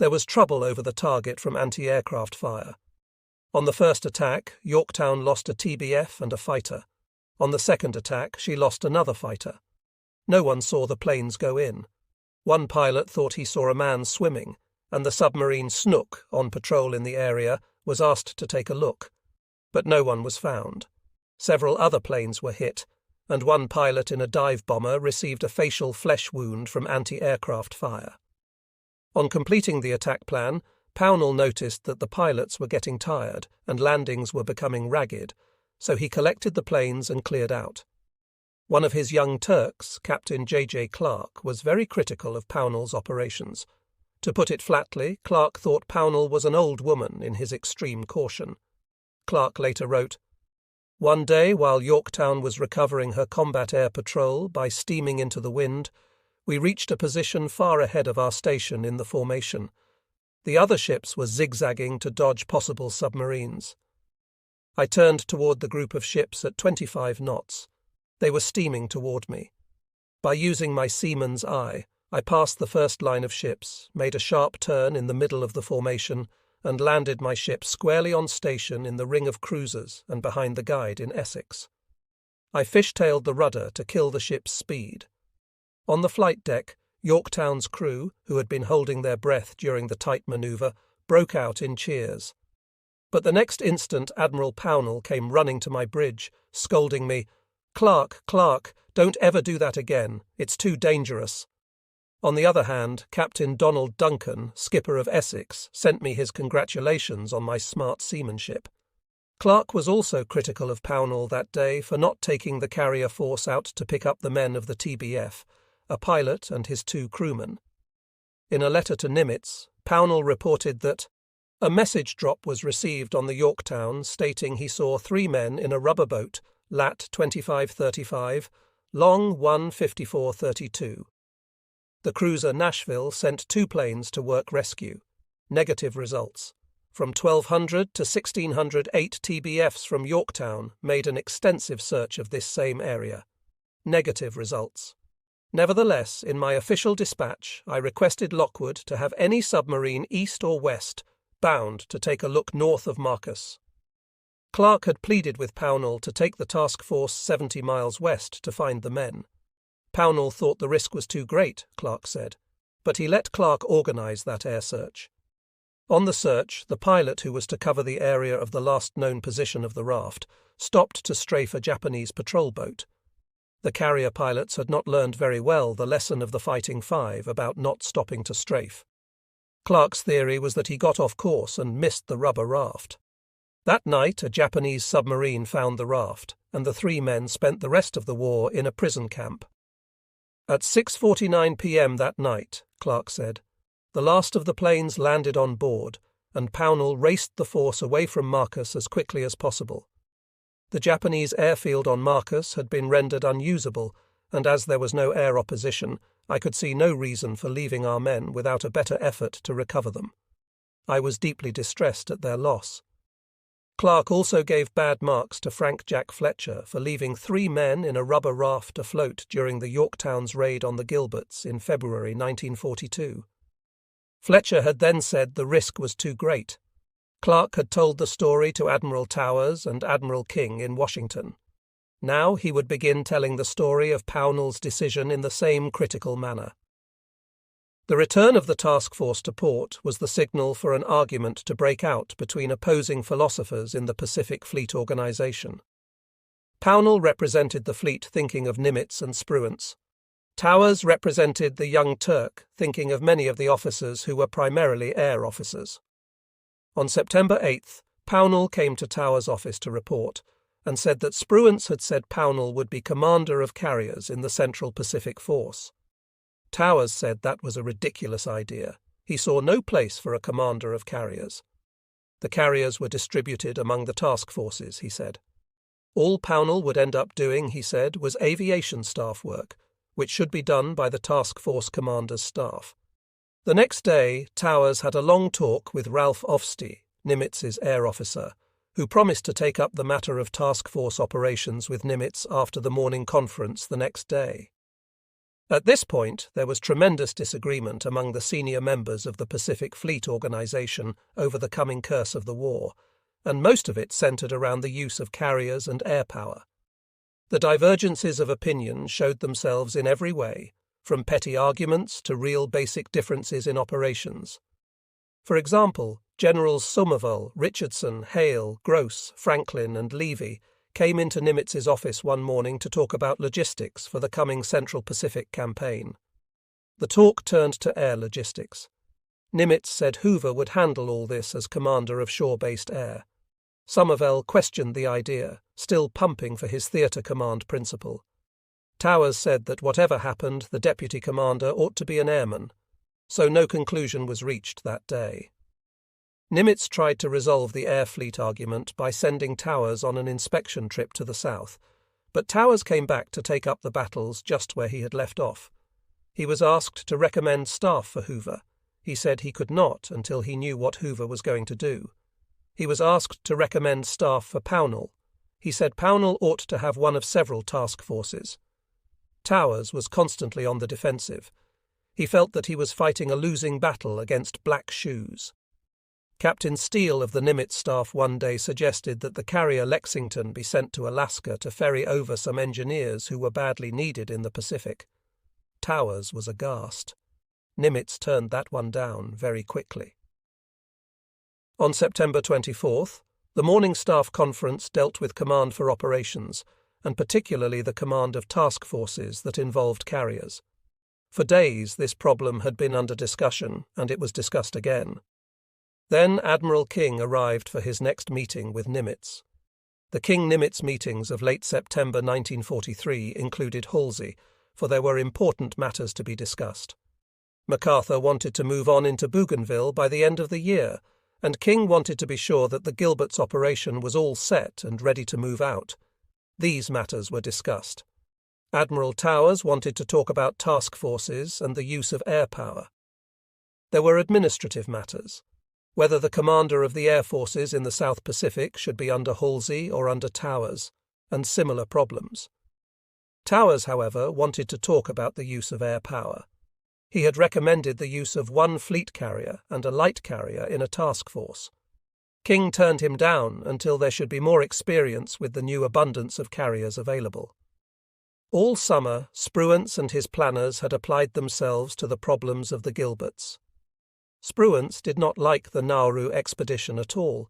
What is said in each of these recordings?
There was trouble over the target from anti-aircraft fire. On the first attack, Yorktown lost a TBF and a fighter. On the second attack, she lost another fighter. No one saw the planes go in. One pilot thought he saw a man swimming, and the submarine Snook, on patrol in the area, was asked to take a look. But no one was found. Several other planes were hit, and one pilot in a dive bomber received a facial flesh wound from anti-aircraft fire. On completing the attack plan, Pownall noticed that the pilots were getting tired and landings were becoming ragged, so he collected the planes and cleared out. One of his young Turks, Captain J.J. Clark, was very critical of Pownall's operations. To put it flatly, Clark thought Pownall was an old woman in his extreme caution. Clark later wrote, "One day, while Yorktown was recovering her combat air patrol by steaming into the wind, we reached a position far ahead of our station in the formation. The other ships were zigzagging to dodge possible submarines. I turned toward the group of ships at 25 knots. They were steaming toward me. By using my seaman's eye, I passed the first line of ships, made a sharp turn in the middle of the formation, and landed my ship squarely on station in the ring of cruisers and behind the guide in Essex. I fishtailed the rudder to kill the ship's speed. On the flight deck, Yorktown's crew, who had been holding their breath during the tight manoeuvre, broke out in cheers. But the next instant Admiral Pownall came running to my bridge, scolding me, 'Clark, don't ever do that again. It's too dangerous.' On the other hand, Captain Donald Duncan, skipper of Essex, sent me his congratulations on my smart seamanship. Clark was also critical of Pownall that day for not taking the carrier force out to pick up the men of the TBF, a pilot and his 2 crewmen. In a letter to Nimitz, Pownall reported that a message drop was received on the Yorktown stating he saw 3 men in a rubber boat, lat 2535, long 15432. The cruiser Nashville sent 2 planes to work rescue. Negative results. From 1200 to 1608 TBFs from Yorktown made an extensive search of this same area. Negative results. Nevertheless, in my official dispatch, I requested Lockwood to have any submarine east or west bound to take a look north of Marcus. Clark had pleaded with Pownall to take the task force 70 miles west to find the men. Pownall thought the risk was too great, Clark said, but he let Clark organize that air search. On the search, the pilot who was to cover the area of the last known position of the raft stopped to strafe a Japanese patrol boat. The carrier pilots had not learned very well the lesson of the Fighting Five about not stopping to strafe. Clark's theory was that he got off course and missed the rubber raft. That night, a Japanese submarine found the raft, and the 3 men spent the rest of the war in a prison camp. At 6:49 p.m. that night, Clark said, the last of the planes landed on board, and Pownall raced the force away from Marcus as quickly as possible. The Japanese airfield on Marcus had been rendered unusable, and as there was no air opposition, I could see no reason for leaving our men without a better effort to recover them. I was deeply distressed at their loss. Clark also gave bad marks to Frank Jack Fletcher for leaving 3 men in a rubber raft afloat during the Yorktown's raid on the Gilberts in February 1942. Fletcher had then said the risk was too great. Clark had told the story to Admiral Towers and Admiral King in Washington. Now he would begin telling the story of Pownall's decision in the same critical manner. The return of the task force to port was the signal for an argument to break out between opposing philosophers in the Pacific Fleet Organization. Pownall represented the fleet thinking of Nimitz and Spruance. Towers represented the young Turk thinking of many of the officers who were primarily air officers. On September 8th, Pownall came to Towers' office to report and said that Spruance had said Pownall would be commander of carriers in the Central Pacific Force. Towers said that was a ridiculous idea. He saw no place for a commander of carriers. The carriers were distributed among the task forces, he said. All Pownall would end up doing, he said, was aviation staff work, which should be done by the task force commander's staff. The next day, Towers had a long talk with Ralph Ofstie, Nimitz's air officer, who promised to take up the matter of task force operations with Nimitz after the morning conference the next day. At this point, there was tremendous disagreement among the senior members of the Pacific Fleet Organization over the coming course of the war, and most of it centered around the use of carriers and air power. The divergences of opinion showed themselves in every way, from petty arguments to real basic differences in operations. For example, Generals Somerville, Richardson, Hale, Gross, Franklin, and Levy came into Nimitz's office one morning to talk about logistics for the coming Central Pacific campaign. The talk turned to air logistics. Nimitz said Hoover would handle all this as commander of shore-based air. Somerville questioned the idea, still pumping for his theatre command principle. Towers said that whatever happened, the deputy commander ought to be an airman, so no conclusion was reached that day. Nimitz tried to resolve the air fleet argument by sending Towers on an inspection trip to the south, but Towers came back to take up the battles just where he had left off. He was asked to recommend staff for Hoover. He said he could not until he knew what Hoover was going to do. He was asked to recommend staff for Pownall. He said Pownall ought to have one of several task forces. Towers was constantly on the defensive. He felt that he was fighting a losing battle against black shoes. Captain Steele of the Nimitz staff one day suggested that the carrier Lexington be sent to Alaska to ferry over some engineers who were badly needed in the Pacific. Towers was aghast. Nimitz turned that one down very quickly. On September 24th, the morning staff conference dealt with command for operations, and particularly the command of task forces that involved carriers. For days this problem had been under discussion, and it was discussed again. Then Admiral King arrived for his next meeting with Nimitz. The King-Nimitz meetings of late September 1943 included Halsey, for there were important matters to be discussed. MacArthur wanted to move on into Bougainville by the end of the year, and King wanted to be sure that the Gilbert's operation was all set and ready to move out. These matters were discussed. Admiral Towers wanted to talk about task forces and the use of air power. There were administrative matters, whether the commander of the air forces in the South Pacific should be under Halsey or under Towers, and similar problems. Towers, however, wanted to talk about the use of air power. He had recommended the use of one fleet carrier and a light carrier in a task force. King turned him down until there should be more experience with the new abundance of carriers available. All summer, Spruance and his planners had applied themselves to the problems of the Gilberts. Spruance did not like the Nauru expedition at all,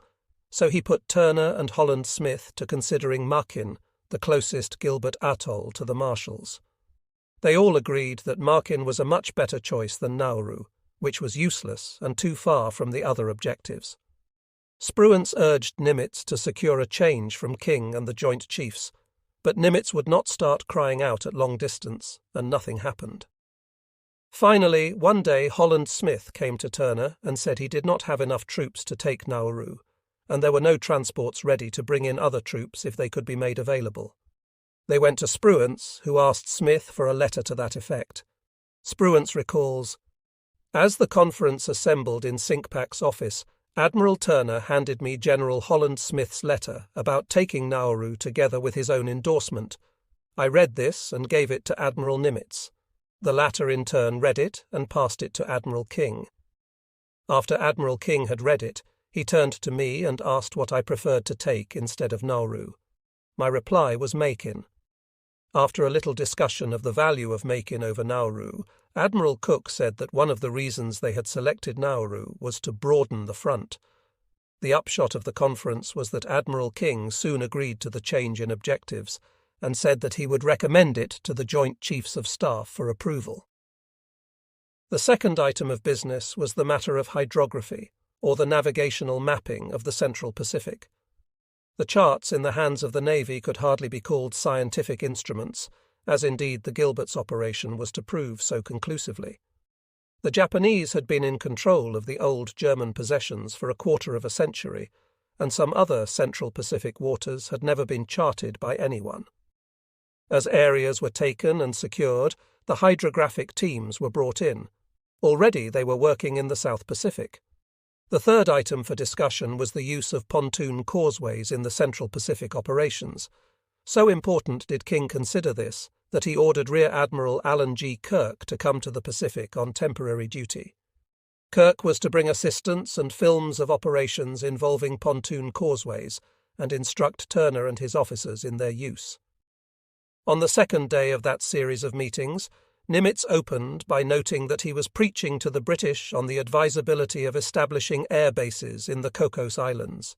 so he put Turner and Holland Smith to considering Makin, the closest Gilbert atoll to the Marshalls. They all agreed that Makin was a much better choice than Nauru, which was useless and too far from the other objectives. Spruance urged Nimitz to secure a change from King and the Joint Chiefs, but Nimitz would not start crying out at long distance, and nothing happened. Finally, one day Holland Smith came to Turner and said he did not have enough troops to take Nauru, and there were no transports ready to bring in other troops if they could be made available. They went to Spruance, who asked Smith for a letter to that effect. Spruance recalls, "As the conference assembled in Sinkpak's office, Admiral Turner handed me General Holland Smith's letter about taking Nauru together with his own endorsement. I read this and gave it to Admiral Nimitz. The latter in turn read it and passed it to Admiral King. After Admiral King had read it, he turned to me and asked what I preferred to take instead of Nauru. My reply was Makin. After a little discussion of the value of Makin over Nauru, Admiral Cook said that one of the reasons they had selected Nauru was to broaden the front. The upshot of the conference was that Admiral King soon agreed to the change in objectives, and said that he would recommend it to the Joint Chiefs of Staff for approval. The second item of business was the matter of hydrography, or the navigational mapping of the Central Pacific. The charts in the hands of the Navy could hardly be called scientific instruments, as indeed the Gilbert's operation was to prove so conclusively. The Japanese had been in control of the old German possessions for a quarter of a century, and some other Central Pacific waters had never been charted by anyone. As areas were taken and secured, the hydrographic teams were brought in. Already they were working in the South Pacific. The third item for discussion was the use of pontoon causeways in the Central Pacific operations. So important did King consider this that he ordered Rear Admiral Alan G. Kirk to come to the Pacific on temporary duty. Kirk was to bring assistance and films of operations involving pontoon causeways and instruct Turner and his officers in their use. On the second day of that series of meetings, Nimitz opened by noting that he was preaching to the British on the advisability of establishing air bases in the Cocos Islands.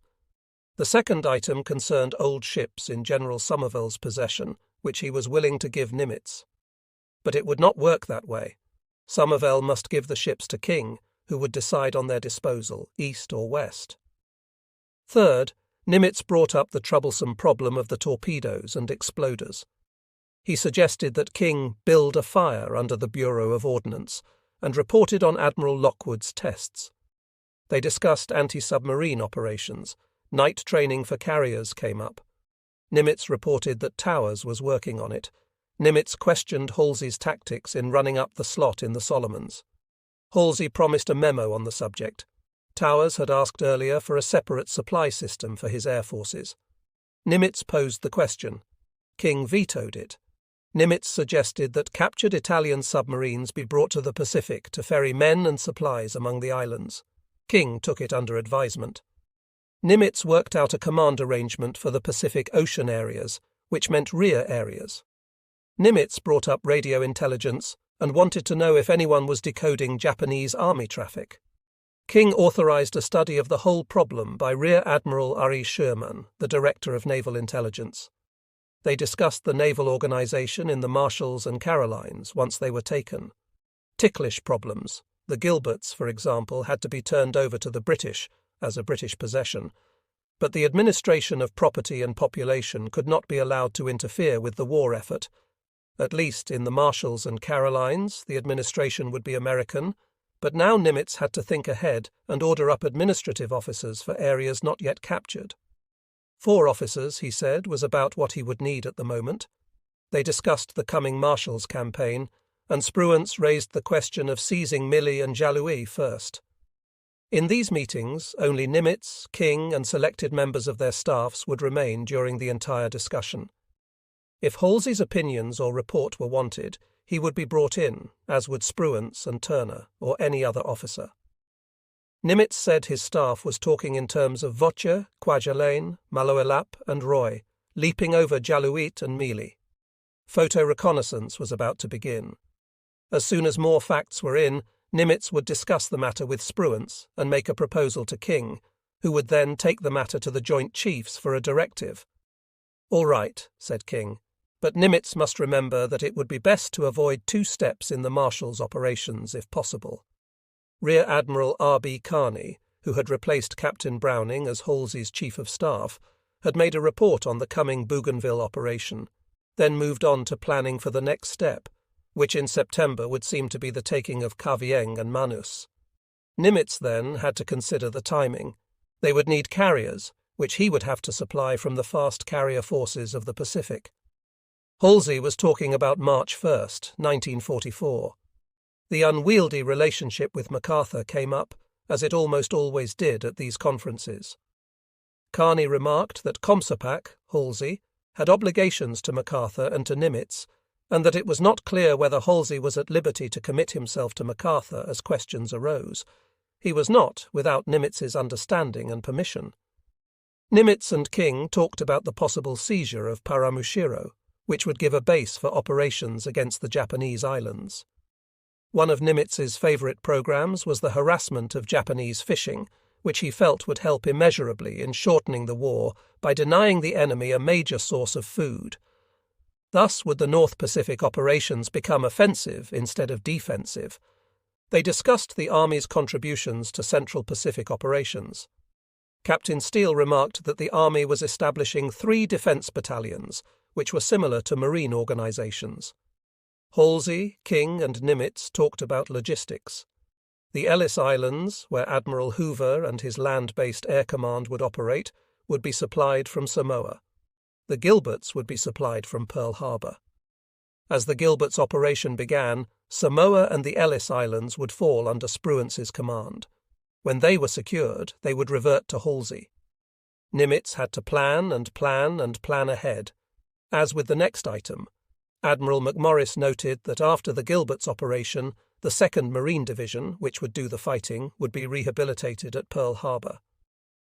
The second item concerned old ships in General Somerville's possession, which he was willing to give Nimitz. But it would not work that way. Somerville must give the ships to King, who would decide on their disposal, east or west. Third, Nimitz brought up the troublesome problem of the torpedoes and exploders. He suggested that King build a fire under the Bureau of Ordnance and reported on Admiral Lockwood's tests. They discussed anti-submarine operations. Night training for carriers came up. Nimitz reported that Towers was working on it. Nimitz questioned Halsey's tactics in running up the slot in the Solomons. Halsey promised a memo on the subject. Towers had asked earlier for a separate supply system for his air forces. Nimitz posed the question. King vetoed it. Nimitz suggested that captured Italian submarines be brought to the Pacific to ferry men and supplies among the islands. King took it under advisement. Nimitz worked out a command arrangement for the Pacific Ocean areas, which meant rear areas. Nimitz brought up radio intelligence and wanted to know if anyone was decoding Japanese army traffic. King authorized a study of the whole problem by Rear Admiral Ari Sherman, the Director of Naval Intelligence. They discussed the naval organization in the Marshalls and Carolines once they were taken. Ticklish problems. The Gilberts, for example, had to be turned over to the British as a British possession, but the administration of property and population could not be allowed to interfere with the war effort. At least in the Marshalls and Carolines, the administration would be American, but now Nimitz had to think ahead and order up administrative officers for areas not yet captured. 4 officers, he said, was about what he would need at the moment. They discussed the coming Marshalls campaign, and Spruance raised the question of seizing Mili and Jalouie first. In these meetings, only Nimitz, King, and selected members of their staffs would remain during the entire discussion. If Halsey's opinions or report were wanted, he would be brought in, as would Spruance and Turner, or any other officer. Nimitz said his staff was talking in terms of Voce, Kwajalein, Maloelap, and Roy, leaping over Jalouit and Mili. Photo reconnaissance was about to begin. As soon as more facts were in, Nimitz would discuss the matter with Spruance and make a proposal to King, who would then take the matter to the Joint Chiefs for a directive. "All right," said King, "but Nimitz must remember that it would be best to avoid 2 steps in the Marshalls' operations if possible." Rear Admiral R.B. Kearney, who had replaced Captain Browning as Halsey's Chief of Staff, had made a report on the coming Bougainville operation, then moved on to planning for the next step, which in September would seem to be the taking of Kavieng and Manus. Nimitz then had to consider the timing. They would need carriers, which he would have to supply from the fast carrier forces of the Pacific. Halsey was talking about March 1st, 1944. The unwieldy relationship with MacArthur came up, as it almost always did at these conferences. Kearney remarked that Comsopac, Halsey, had obligations to MacArthur and to Nimitz, and that it was not clear whether Halsey was at liberty to commit himself to MacArthur as questions arose. He was not without Nimitz's understanding and permission. Nimitz and King talked about the possible seizure of Paramushiro, which would give a base for operations against the Japanese islands. One of Nimitz's favorite programs was the harassment of Japanese fishing, which he felt would help immeasurably in shortening the war by denying the enemy a major source of food. Thus would the North Pacific operations become offensive instead of defensive. They discussed the Army's contributions to Central Pacific operations. Captain Steele remarked that the Army was establishing 3 defense battalions, which were similar to Marine organizations. Halsey, King, and Nimitz talked about logistics. The Ellis Islands, where Admiral Hoover and his land-based air command would operate, would be supplied from Samoa. The Gilberts would be supplied from Pearl Harbor. As the Gilberts' operation began, Samoa and the Ellis Islands would fall under Spruance's command. When they were secured, they would revert to Halsey. Nimitz had to plan and plan and plan ahead. As with the next item, Admiral McMorris noted that after the Gilbert's operation, the 2nd Marine Division, which would do the fighting, would be rehabilitated at Pearl Harbor.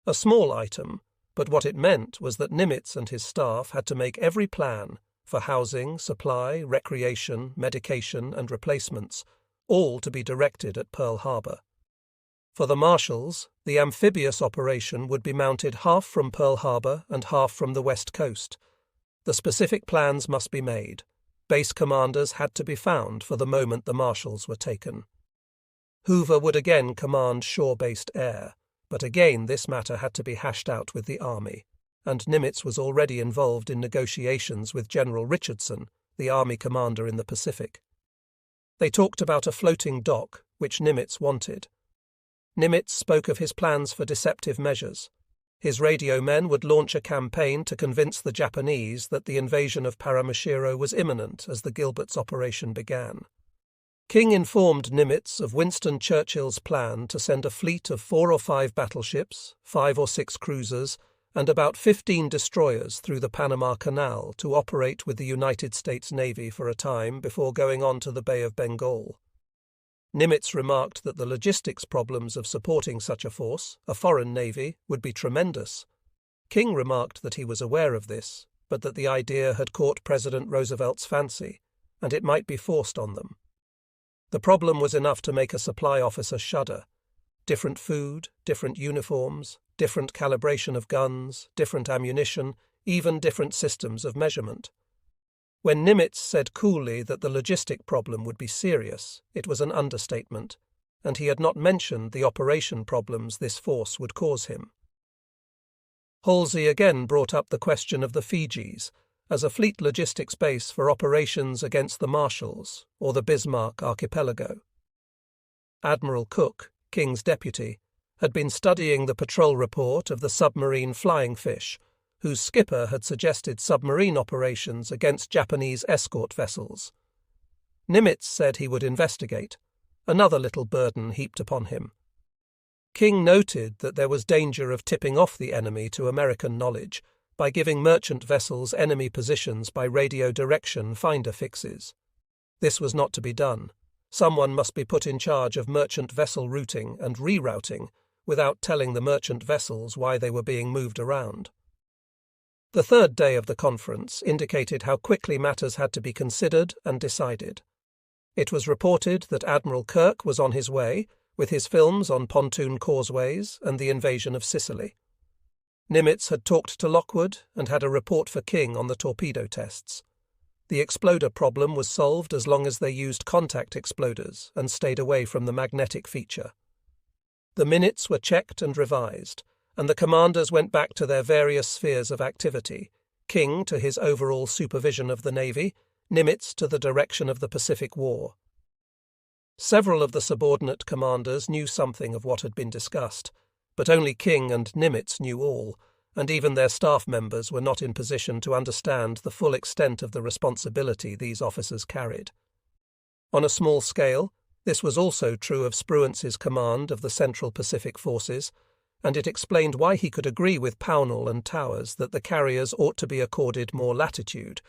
A small item, but what it meant was that Nimitz and his staff had to make every plan for housing, supply, recreation, medication, and replacements, all to be directed at Pearl Harbor. For the Marshals, the amphibious operation would be mounted half from Pearl Harbor and half from the west coast. The specific plans must be made. Base commanders had to be found for the moment the Marshals were taken. Hoover would again command shore-based air, but again this matter had to be hashed out with the Army, and Nimitz was already involved in negotiations with General Richardson, the Army commander in the Pacific. They talked about a floating dock, which Nimitz wanted. Nimitz spoke of his plans for deceptive measures. His radio men would launch a campaign to convince the Japanese that the invasion of Paramushiro was imminent as the Gilbert's operation began. King informed Nimitz of Winston Churchill's plan to send a fleet of 4 or 5 battleships, 5 or 6 cruisers, and about 15 destroyers through the Panama Canal to operate with the United States Navy for a time before going on to the Bay of Bengal. Nimitz remarked that the logistics problems of supporting such a force, a foreign navy, would be tremendous. King remarked that he was aware of this, but that the idea had caught President Roosevelt's fancy, and it might be forced on them. The problem was enough to make a supply officer shudder. Different food, different uniforms, different calibration of guns, different ammunition, even different systems of measurement. When Nimitz said coolly that the logistic problem would be serious, it was an understatement, and he had not mentioned the operation problems this force would cause him. Halsey again brought up the question of the Fijis as a fleet logistics base for operations against the Marshalls or the Bismarck Archipelago. Admiral Cook, King's deputy, had been studying the patrol report of the submarine Flying Fish, whose skipper had suggested submarine operations against Japanese escort vessels. Nimitz said he would investigate, another little burden heaped upon him. King noted that there was danger of tipping off the enemy to American knowledge by giving merchant vessels enemy positions by radio direction finder fixes. This was not to be done. Someone must be put in charge of merchant vessel routing and rerouting without telling the merchant vessels why they were being moved around. The 3rd day of the conference indicated how quickly matters had to be considered and decided. It was reported that Admiral Kirk was on his way, with his films on pontoon causeways and the invasion of Sicily. Nimitz had talked to Lockwood and had a report for King on the torpedo tests. The exploder problem was solved as long as they used contact exploders and stayed away from the magnetic feature. The minutes were checked and revised, and the commanders went back to their various spheres of activity, King to his overall supervision of the Navy, Nimitz to the direction of the Pacific War. Several of the subordinate commanders knew something of what had been discussed, but only King and Nimitz knew all, and even their staff members were not in position to understand the full extent of the responsibility these officers carried. On a small scale, this was also true of Spruance's command of the Central Pacific Forces, and it explained why he could agree with Pownall and Towers that the carriers ought to be accorded more latitude,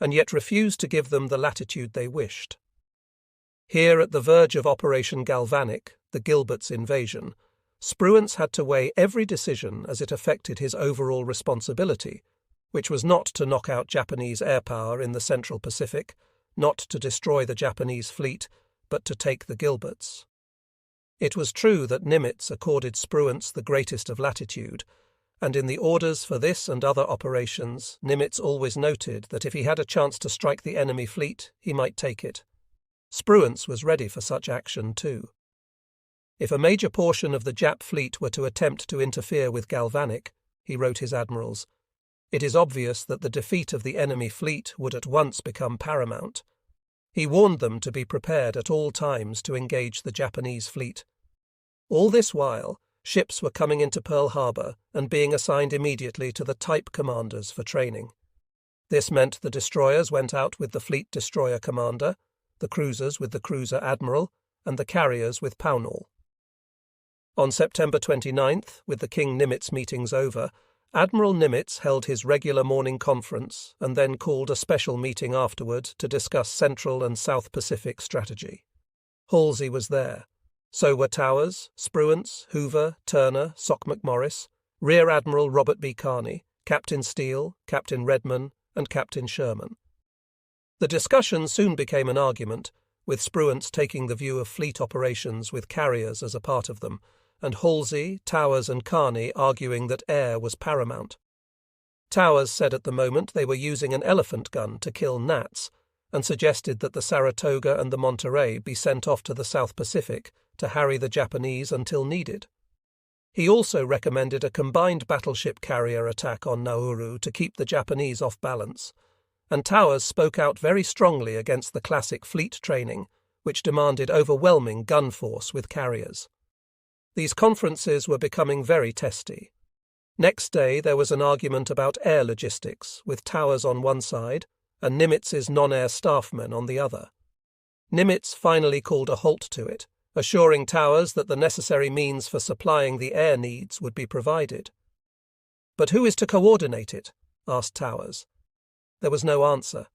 and yet refused to give them the latitude they wished. Here at the verge of Operation Galvanic, the Gilbert's invasion, Spruance had to weigh every decision as it affected his overall responsibility, which was not to knock out Japanese air power in the Central Pacific, not to destroy the Japanese fleet, but to take the Gilberts. It was true that Nimitz accorded Spruance the greatest of latitude, and in the orders for this and other operations, Nimitz always noted that if he had a chance to strike the enemy fleet, he might take it. Spruance was ready for such action too. If a major portion of the Jap fleet were to attempt to interfere with Galvanic, he wrote his admirals, it is obvious that the defeat of the enemy fleet would at once become paramount. He warned them to be prepared at all times to engage the Japanese fleet. All this while, ships were coming into Pearl Harbor and being assigned immediately to the type commanders for training. This meant the destroyers went out with the fleet destroyer commander, the cruisers with the cruiser admiral, and the carriers with Pownall. On September 29th, with the King-Nimitz meetings over, Admiral Nimitz held his regular morning conference and then called a special meeting afterward to discuss Central and South Pacific strategy. Halsey was there. So were Towers, Spruance, Hoover, Turner, Sock McMorris, Rear Admiral Robert B. Kearney, Captain Steele, Captain Redman, and Captain Sherman. The discussion soon became an argument, with Spruance taking the view of fleet operations with carriers as a part of them, and Halsey, Towers and Kearney arguing that air was paramount. Towers said at the moment they were using an elephant gun to kill gnats, and suggested that the Saratoga and the Monterey be sent off to the South Pacific to harry the Japanese until needed. He also recommended a combined battleship carrier attack on Nauru to keep the Japanese off balance, and Towers spoke out very strongly against the classic fleet training, which demanded overwhelming gun force with carriers. These conferences were becoming very testy. Next day there was an argument about air logistics, with Towers on one side and Nimitz's non-air staffmen on the other. Nimitz finally called a halt to it, assuring Towers that the necessary means for supplying the air needs would be provided. "But who is to coordinate it?" asked Towers. There was no answer.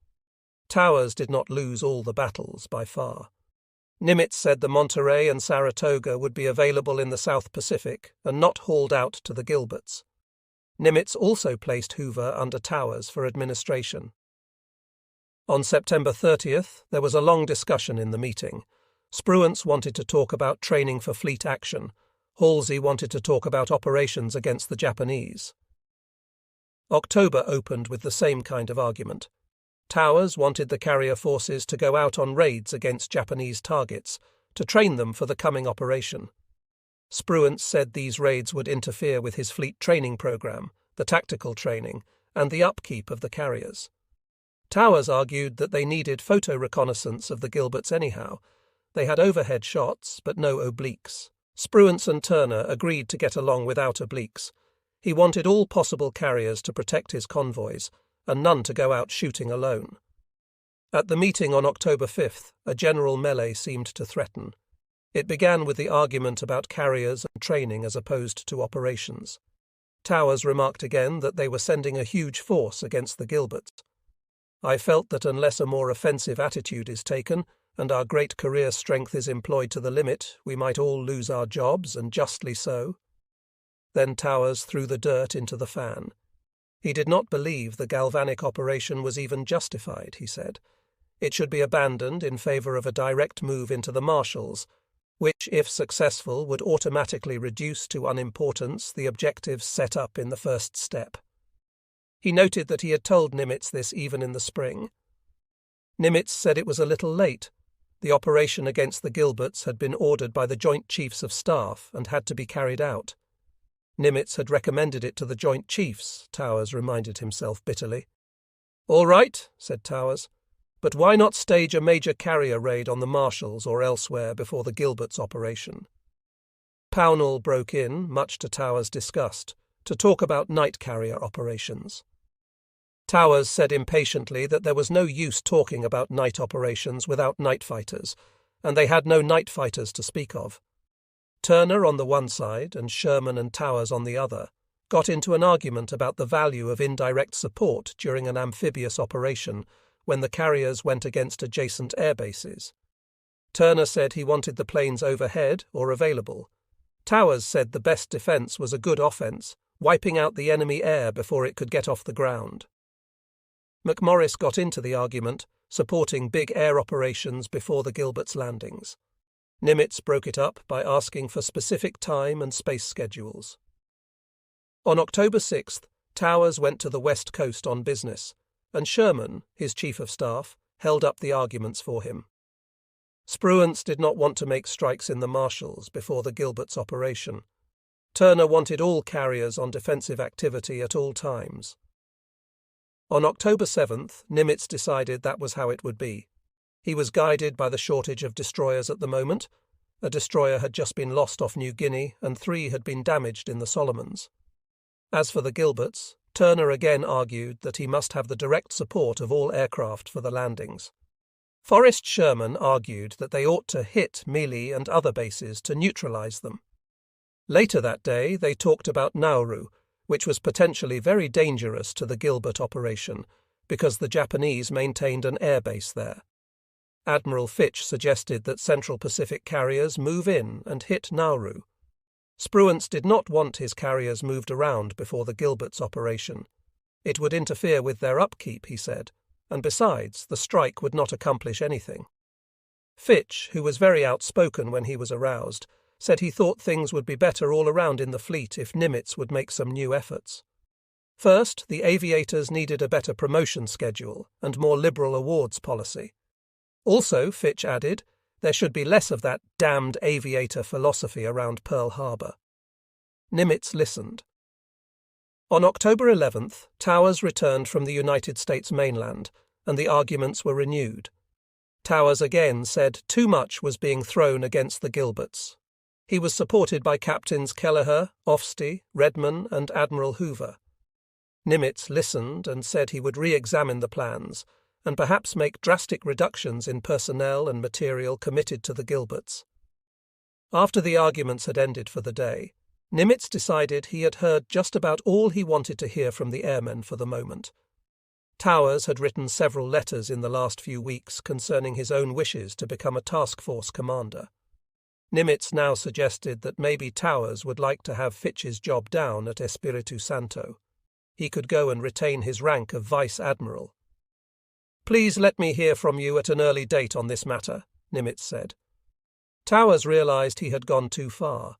Towers did not lose all the battles by far. Nimitz said the Monterey and Saratoga would be available in the South Pacific and not hauled out to the Gilberts. Nimitz also placed Hoover under Towers for administration. On September 30th, there was a long discussion in the meeting. Spruance wanted to talk about training for fleet action. Halsey wanted to talk about operations against the Japanese. October opened with the same kind of argument. Towers wanted the carrier forces to go out on raids against Japanese targets, to train them for the coming operation. Spruance said these raids would interfere with his fleet training program, the tactical training, and the upkeep of the carriers. Towers argued that they needed photo reconnaissance of the Gilberts anyhow. They had overhead shots, but no obliques. Spruance and Turner agreed to get along without obliques. He wanted all possible carriers to protect his convoys, and none to go out shooting alone. At the meeting on October 5th, a general melee seemed to threaten. It began with the argument about carriers and training as opposed to operations. Towers remarked again that they were sending a huge force against the Gilberts. "I felt that unless a more offensive attitude is taken, and our great career strength is employed to the limit, we might all lose our jobs, and justly so." Then Towers threw the dirt into the fan. He did not believe the galvanic operation was even justified, he said. It should be abandoned in favour of a direct move into the Marshalls, which, if successful, would automatically reduce to unimportance the objectives set up in the first step. He noted that he had told Nimitz this even in the spring. Nimitz said it was a little late. The operation against the Gilberts had been ordered by the Joint Chiefs of Staff and had to be carried out. Nimitz had recommended it to the Joint Chiefs, Towers reminded himself bitterly. "All right," said Towers, "but why not stage a major carrier raid on the Marshalls or elsewhere before the Gilberts operation?" Pownall broke in, much to Towers' disgust, to talk about night carrier operations. Towers said impatiently that there was no use talking about night operations without night fighters, and they had no night fighters to speak of. Turner on the one side and Sherman and Towers on the other got into an argument about the value of indirect support during an amphibious operation when the carriers went against adjacent air bases. Turner said he wanted the planes overhead or available. Towers said the best defence was a good offence, wiping out the enemy air before it could get off the ground. McMorris got into the argument, supporting big air operations before the Gilberts' landings. Nimitz broke it up by asking for specific time and space schedules. On October 6th, Towers went to the West Coast on business, and Sherman, his chief of staff, held up the arguments for him. Spruance did not want to make strikes in the Marshalls before the Gilberts' operation. Turner wanted all carriers on defensive activity at all times. On October 7th, Nimitz decided that was how it would be. He was guided by the shortage of destroyers at the moment. A destroyer had just been lost off New Guinea, and 3 had been damaged in the Solomons. As for the Gilberts, Turner again argued that he must have the direct support of all aircraft for the landings. Forrest Sherman argued that they ought to hit Mealy and other bases to neutralize them. Later that day, they talked about Nauru, which was potentially very dangerous to the Gilbert operation because the Japanese maintained an airbase there. Admiral Fitch suggested that Central Pacific carriers move in and hit Nauru. Spruance did not want his carriers moved around before the Gilbert's operation. It would interfere with their upkeep, he said, and besides, the strike would not accomplish anything. Fitch, who was very outspoken when he was aroused, said he thought things would be better all around in the fleet if Nimitz would make some new efforts. First, the aviators needed a better promotion schedule and more liberal awards policy. Also, Fitch added, there should be less of that damned aviator philosophy around Pearl Harbor. Nimitz listened. On October 11th, Towers returned from the United States mainland, and the arguments were renewed. Towers again said too much was being thrown against the Gilberts. He was supported by Captains Kelleher, Ofstie, Redman, and Admiral Hoover. Nimitz listened and said he would re-examine the plans, and perhaps make drastic reductions in personnel and material committed to the Gilberts. After the arguments had ended for the day, Nimitz decided he had heard just about all he wanted to hear from the airmen for the moment. Towers had written several letters in the last few weeks concerning his own wishes to become a task force commander. Nimitz now suggested that maybe Towers would like to have Fitch's job down at Espiritu Santo. He could go and retain his rank of Vice Admiral. "Please let me hear from you at an early date on this matter," Nimitz said. Towers realized he had gone too far.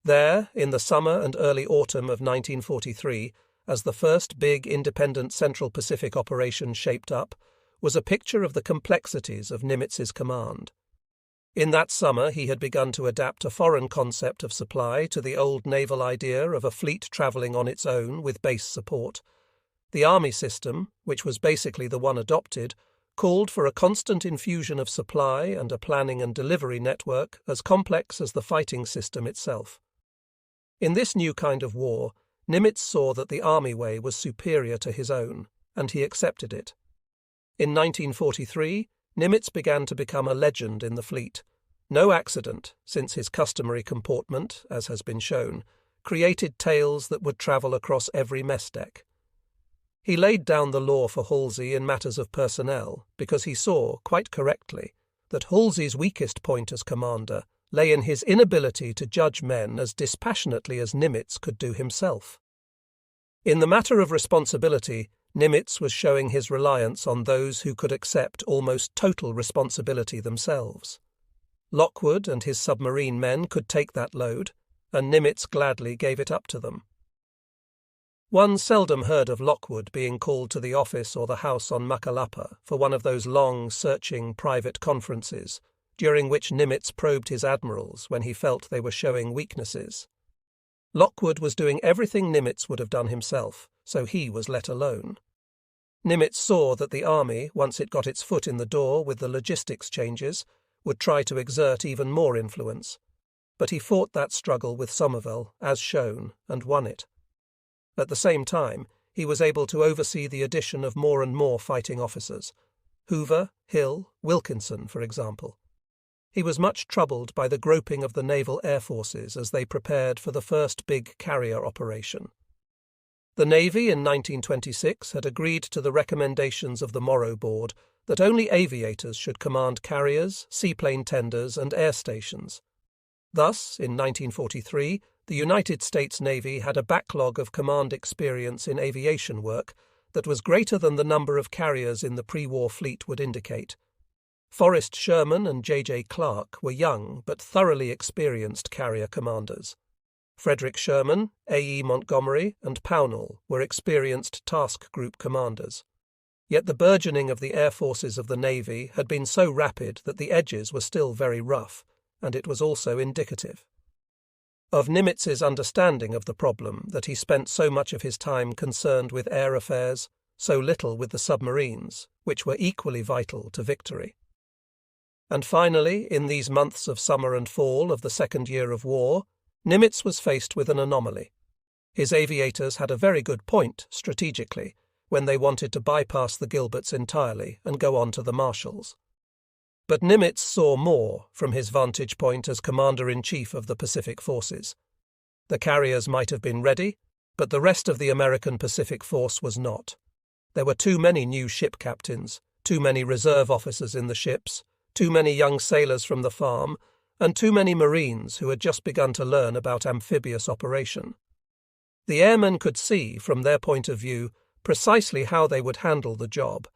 There, in the summer and early autumn of 1943, as the first big independent Central Pacific operation shaped up, was a picture of the complexities of Nimitz's command. In that summer he had begun to adapt a foreign concept of supply to the old naval idea of a fleet travelling on its own with base support. The army system, which was basically the one adopted, called for a constant infusion of supply and a planning and delivery network as complex as the fighting system itself. In this new kind of war, Nimitz saw that the army way was superior to his own, and he accepted it. In 1943, Nimitz began to become a legend in the fleet. No accident, since his customary comportment, as has been shown, created tales that would travel across every mess deck. He laid down the law for Halsey in matters of personnel because he saw, quite correctly, that Halsey's weakest point as commander lay in his inability to judge men as dispassionately as Nimitz could do himself. In the matter of responsibility, Nimitz was showing his reliance on those who could accept almost total responsibility themselves. Lockwood and his submarine men could take that load, and Nimitz gladly gave it up to them. One seldom heard of Lockwood being called to the office or the house on Makalapa for one of those long, searching private conferences, during which Nimitz probed his admirals when he felt they were showing weaknesses. Lockwood was doing everything Nimitz would have done himself, so he was let alone. Nimitz saw that the army, once it got its foot in the door with the logistics changes, would try to exert even more influence. But he fought that struggle with Somerville, as shown, and won it. At the same time, he was able to oversee the addition of more and more fighting officers. Hoover, Hill, Wilkinson, for example. He was much troubled by the groping of the naval air forces as they prepared for the first big carrier operation. The Navy in 1926 had agreed to the recommendations of the Morrow Board that only aviators should command carriers, seaplane tenders, and air stations. Thus, in 1943, the United States Navy had a backlog of command experience in aviation work that was greater than the number of carriers in the pre-war fleet would indicate. Forrest Sherman and J.J. Clark were young but thoroughly experienced carrier commanders. Frederick Sherman, A.E. Montgomery, and Pownall were experienced task group commanders. Yet the burgeoning of the air forces of the Navy had been so rapid that the edges were still very rough, and it was also indicative of Nimitz's understanding of the problem that he spent so much of his time concerned with air affairs, so little with the submarines, which were equally vital to victory. And finally, in these months of summer and fall of the second year of war, Nimitz was faced with an anomaly. His aviators had a very good point, strategically, when they wanted to bypass the Gilberts entirely and go on to the Marshalls. But Nimitz saw more from his vantage point as Commander-in-Chief of the Pacific Forces. The carriers might have been ready, But the rest of the American Pacific Force was not. There were too many new ship captains, too many reserve officers in the ships, too many young sailors from the farm, and too many Marines who had just begun to learn about amphibious operation. The airmen could see, from their point of view, precisely how they would handle the job,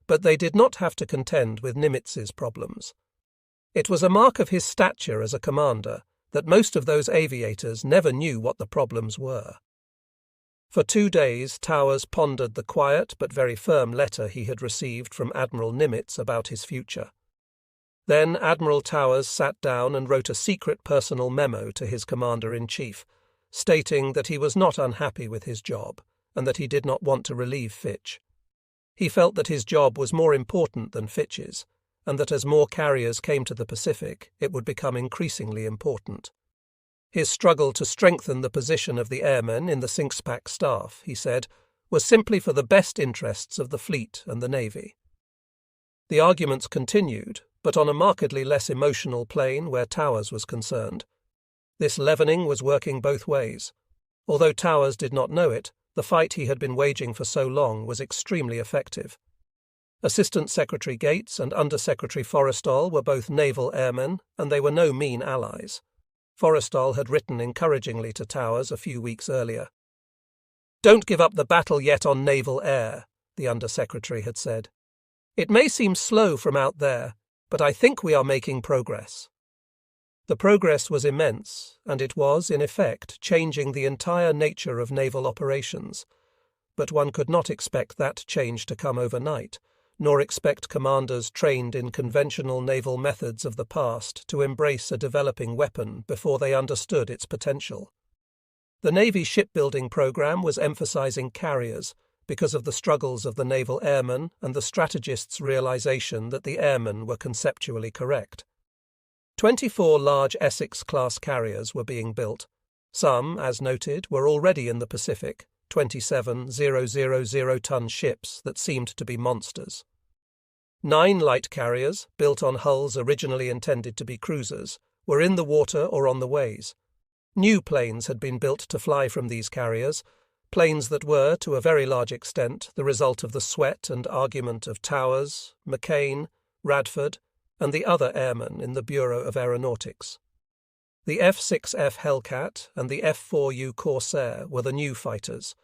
but they did not have to contend with Nimitz's problems. It was a mark of his stature as a commander that most of those aviators never knew what the problems were. For 2 days, Towers pondered the quiet but very firm letter he had received from Admiral Nimitz about his future. Then Admiral Towers sat down and wrote a secret personal memo to his commander-in-chief, stating that he was not unhappy with his job and that he did not want to relieve Fitch. He felt that his job was more important than Fitch's, and that as more carriers came to the Pacific, it would become increasingly important. His struggle to strengthen the position of the airmen in the Sinkspack staff, he said, was simply for the best interests of the fleet and the Navy. The arguments continued, but on a markedly less emotional plane where Towers was concerned. This leavening was working both ways. Although Towers did not know it, the fight he had been waging for so long was extremely effective. Assistant Secretary Gates and Under Secretary Forrestal were both naval airmen, and they were no mean allies. Forrestal had written encouragingly to Towers a few weeks earlier. "Don't give up the battle yet on naval air," the Under Secretary had said. "It may seem slow from out there, but I think we are making progress." The progress was immense, and it was, in effect, changing the entire nature of naval operations. But one could not expect that change to come overnight, nor expect commanders trained in conventional naval methods of the past to embrace a developing weapon before they understood its potential. The Navy shipbuilding program was emphasizing carriers because of the struggles of the naval airmen and the strategists' realization that the airmen were conceptually correct. 24 large Essex-class carriers were being built. Some, as noted, were already in the Pacific, 27 000-ton ships that seemed to be monsters. 9 light carriers, built on hulls originally intended to be cruisers, were in the water or on the ways. New planes had been built to fly from these carriers, planes that were, to a very large extent, the result of the sweat and argument of Towers, McCain, Radford, and the other airmen in the Bureau of Aeronautics. The F-6F Hellcat and the F-4U Corsair were the new fighters,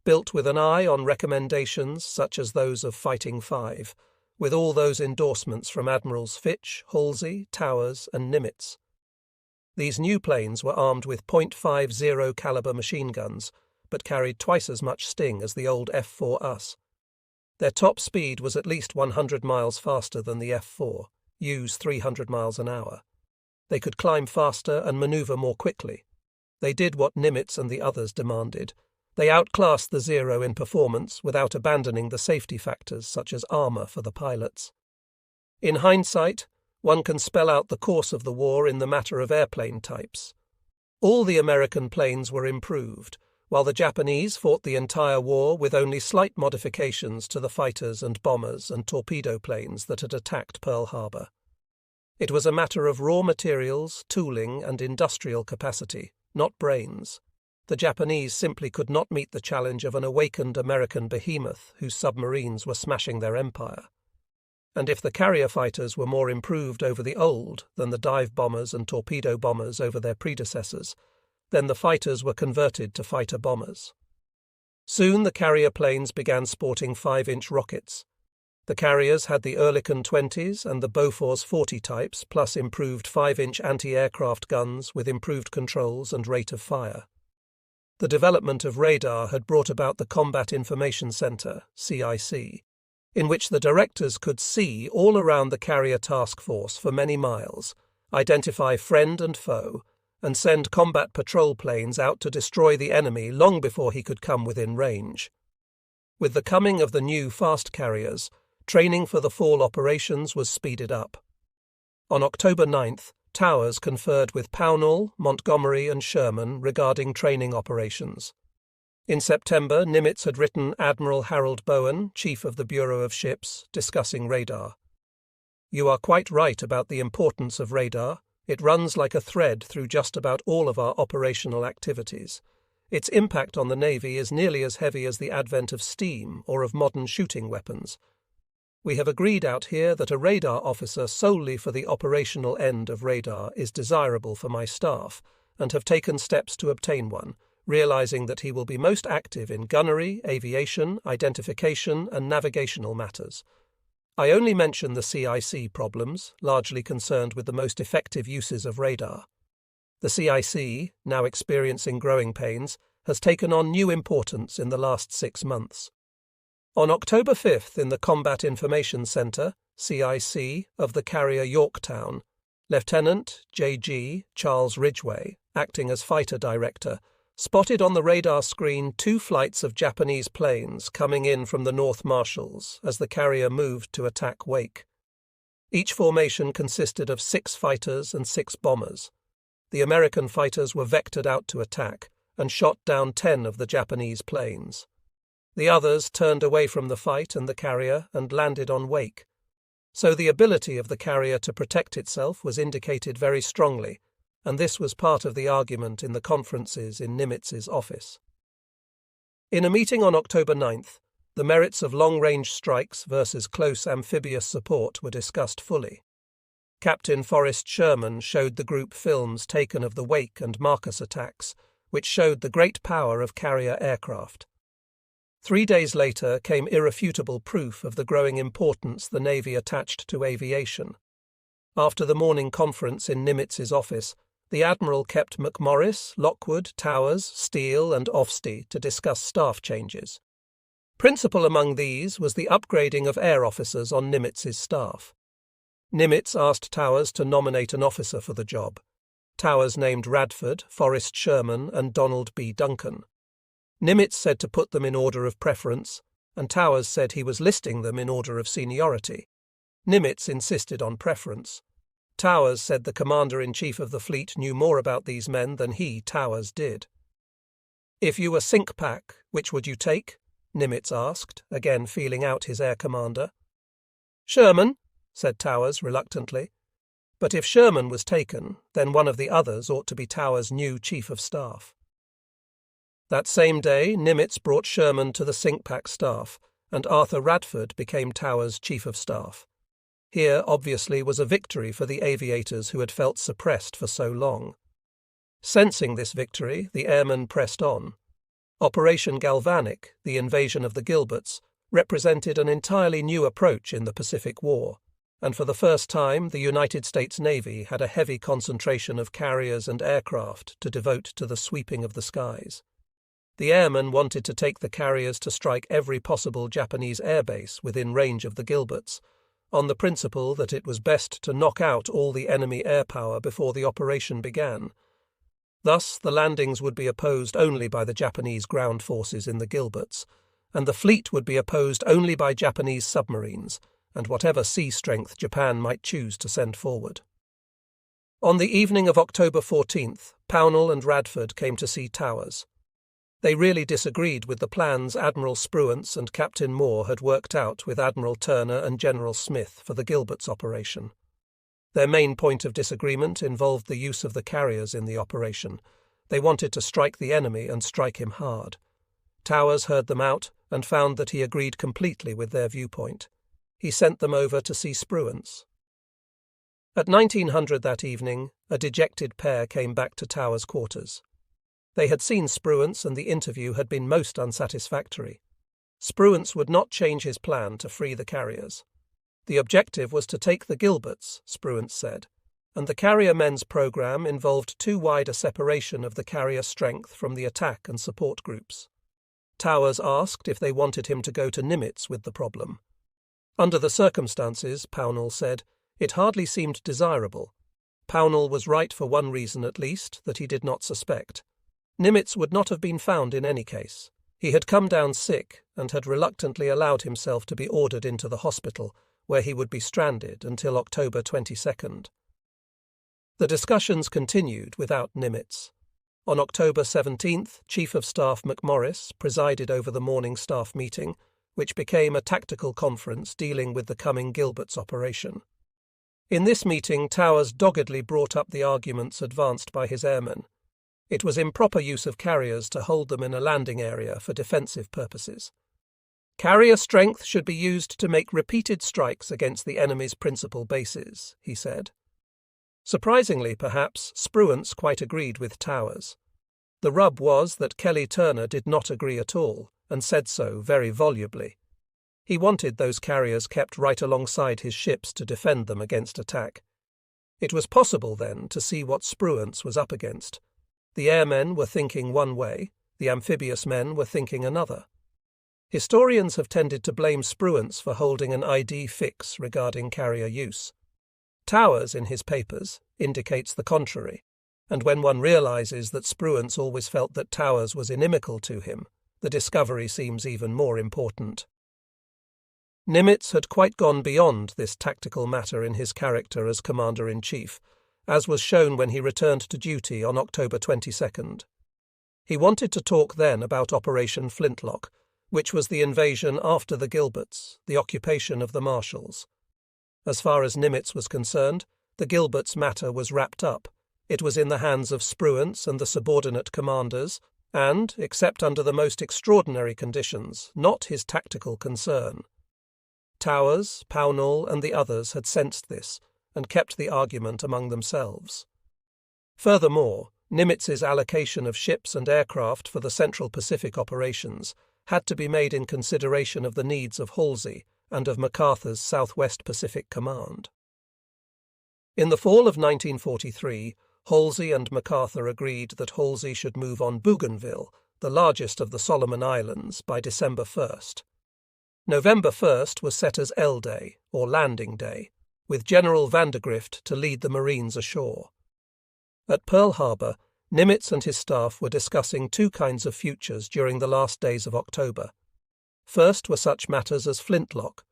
built with an eye on recommendations such as those of Fighting Five, with all those endorsements from Admirals Fitch, Halsey, Towers, and Nimitz. These new planes were armed with .50 caliber machine guns, but carried twice as much sting as the old F-4US. Their top speed was at least 100 miles faster than the F-4, U's 300 miles an hour. They could climb faster and maneuver more quickly. They did what Nimitz and the others demanded. They outclassed the Zero in performance without abandoning the safety factors such as armor for the pilots. In hindsight, one can spell out the course of the war in the matter of airplane types. All the American planes were improved, while the Japanese fought the entire war with only slight modifications to the fighters and bombers and torpedo planes that had attacked Pearl Harbor. It was a matter of raw materials, tooling, and industrial capacity, not brains. The Japanese simply could not meet the challenge of an awakened American behemoth whose submarines were smashing their empire. And if the carrier fighters were more improved over the old than the dive bombers and torpedo bombers over their predecessors, then the fighters were converted to fighter bombers. Soon the carrier planes began sporting 5-inch rockets. The carriers had the Oerlikon 20s and the Bofors 40 types, plus improved 5-inch anti-aircraft guns with improved controls and rate of fire. The development of radar had brought about the Combat Information Center, CIC, in which the directors could see all around the carrier task force for many miles, identify friend and foe, and send combat patrol planes out to destroy the enemy long before he could come within range. With the coming of the new fast carriers, training for the fall operations was speeded up. On October 9th, Towers conferred with Pownall, Montgomery, and Sherman regarding training operations. In September, Nimitz had written Admiral Harold Bowen, Chief of the Bureau of Ships, discussing radar. "You are quite right about the importance of radar. It runs like a thread through just about all of our operational activities. Its impact on the Navy is nearly as heavy as the advent of steam or of modern shooting weapons. We have agreed out here that a radar officer solely for the operational end of radar is desirable for my staff, and have taken steps to obtain one, realizing that he will be most active in gunnery, aviation, identification, and navigational matters. I only mention the CIC problems, largely concerned with the most effective uses of radar. The CIC, now experiencing growing pains, has taken on new importance in the last 6 months. On October 5th, in the Combat Information Centre, CIC, of the carrier Yorktown, Lieutenant J.G. Charles Ridgway, acting as fighter director, spotted on the radar screen 2 flights of Japanese planes coming in from the North Marshalls as the carrier moved to attack Wake. Each formation consisted of 6 fighters and 6 bombers. The American fighters were vectored out to attack and shot down 10 of the Japanese planes. The others turned away from the fight and the carrier and landed on Wake. So the ability of the carrier to protect itself was indicated very strongly, and this was part of the argument in the conferences in Nimitz's office. In a meeting on October 9th, the merits of long-range strikes versus close amphibious support were discussed fully. Captain Forrest Sherman showed the group films taken of the Wake and Marcus attacks, which showed the great power of carrier aircraft. 3 days later came irrefutable proof of the growing importance the Navy attached to aviation. After the morning conference in Nimitz's office, the Admiral kept McMorris, Lockwood, Towers, Steele, and Ofstie to discuss staff changes. Principal among these was the upgrading of air officers on Nimitz's staff. Nimitz asked Towers to nominate an officer for the job. Towers named Radford, Forrest Sherman, and Donald B. Duncan. Nimitz said to put them in order of preference, and Towers said he was listing them in order of seniority. Nimitz insisted on preference. Towers said the Commander-in-Chief of the fleet knew more about these men than he, Towers, did. "If you were sink pack, which would you take?" Nimitz asked, again feeling out his air commander. "Sherman," said Towers reluctantly. But if Sherman was taken, then one of the others ought to be Towers' new Chief of Staff. That same day, Nimitz brought Sherman to the Sinkpack staff, and Arthur Radford became Towers' Chief of Staff. Here, obviously, was a victory for the aviators who had felt suppressed for so long. Sensing this victory, the airmen pressed on. Operation Galvanic, the invasion of the Gilberts, represented an entirely new approach in the Pacific War, and for the first time the United States Navy had a heavy concentration of carriers and aircraft to devote to the sweeping of the skies. The airmen wanted to take the carriers to strike every possible Japanese airbase within range of the Gilberts, on the principle that it was best to knock out all the enemy air power before the operation began. Thus, the landings would be opposed only by the Japanese ground forces in the Gilberts, and the fleet would be opposed only by Japanese submarines, and whatever sea strength Japan might choose to send forward. On the evening of October 14th, Pownall and Radford came to see Towers. They really disagreed with the plans Admiral Spruance and Captain Moore had worked out with Admiral Turner and General Smith for the Gilberts operation. Their main point of disagreement involved the use of the carriers in the operation. They wanted to strike the enemy and strike him hard. Towers heard them out and found that he agreed completely with their viewpoint. He sent them over to see Spruance. At 1900 that evening, a dejected pair came back to Towers' quarters. They had seen Spruance and the interview had been most unsatisfactory. Spruance would not change his plan to free the carriers. The objective was to take the Gilberts, Spruance said, and the carrier men's program involved too wide a separation of the carrier strength from the attack and support groups. Towers asked if they wanted him to go to Nimitz with the problem. Under the circumstances, Pownall said, it hardly seemed desirable. Pownall was right for one reason at least, that he did not suspect. Nimitz would not have been found in any case. He had come down sick and had reluctantly allowed himself to be ordered into the hospital, where he would be stranded until October 22nd. The discussions continued without Nimitz. On October 17th, Chief of Staff McMorris presided over the morning staff meeting, which became a tactical conference dealing with the coming Gilberts operation. In this meeting, Towers doggedly brought up the arguments advanced by his airmen. It was improper use of carriers to hold them in a landing area for defensive purposes. Carrier strength should be used to make repeated strikes against the enemy's principal bases, he said. Surprisingly, perhaps, Spruance quite agreed with Towers. The rub was that Kelly-Turner did not agree at all, and said so very volubly. He wanted those carriers kept right alongside his ships to defend them against attack. It was possible, then, to see what Spruance was up against. The airmen were thinking one way, the amphibious men were thinking another. Historians have tended to blame Spruance for holding an idea fixe regarding carrier use. Towers, in his papers, indicates the contrary, and when one realizes that Spruance always felt that Towers was inimical to him, the discovery seems even more important. Nimitz had quite gone beyond this tactical matter in his character as Commander-in-Chief, as was shown when he returned to duty on October 22nd. He wanted to talk then about Operation Flintlock, which was the invasion after the Gilberts, the occupation of the Marshals. As far as Nimitz was concerned, the Gilberts matter was wrapped up. It was in the hands of Spruance and the subordinate commanders, and, except under the most extraordinary conditions, not his tactical concern. Towers, Pownall, and the others had sensed this, and kept the argument among themselves. Furthermore, Nimitz's allocation of ships and aircraft for the Central Pacific operations had to be made in consideration of the needs of Halsey and of MacArthur's Southwest Pacific Command. In the fall of 1943, Halsey and MacArthur agreed that Halsey should move on Bougainville, the largest of the Solomon Islands, by December 1st. November 1st was set as L-Day, or Landing Day, with General Vandergrift to lead the Marines ashore. At Pearl Harbor, Nimitz and his staff were discussing two kinds of futures during the last days of October. First were such matters as Flintlock.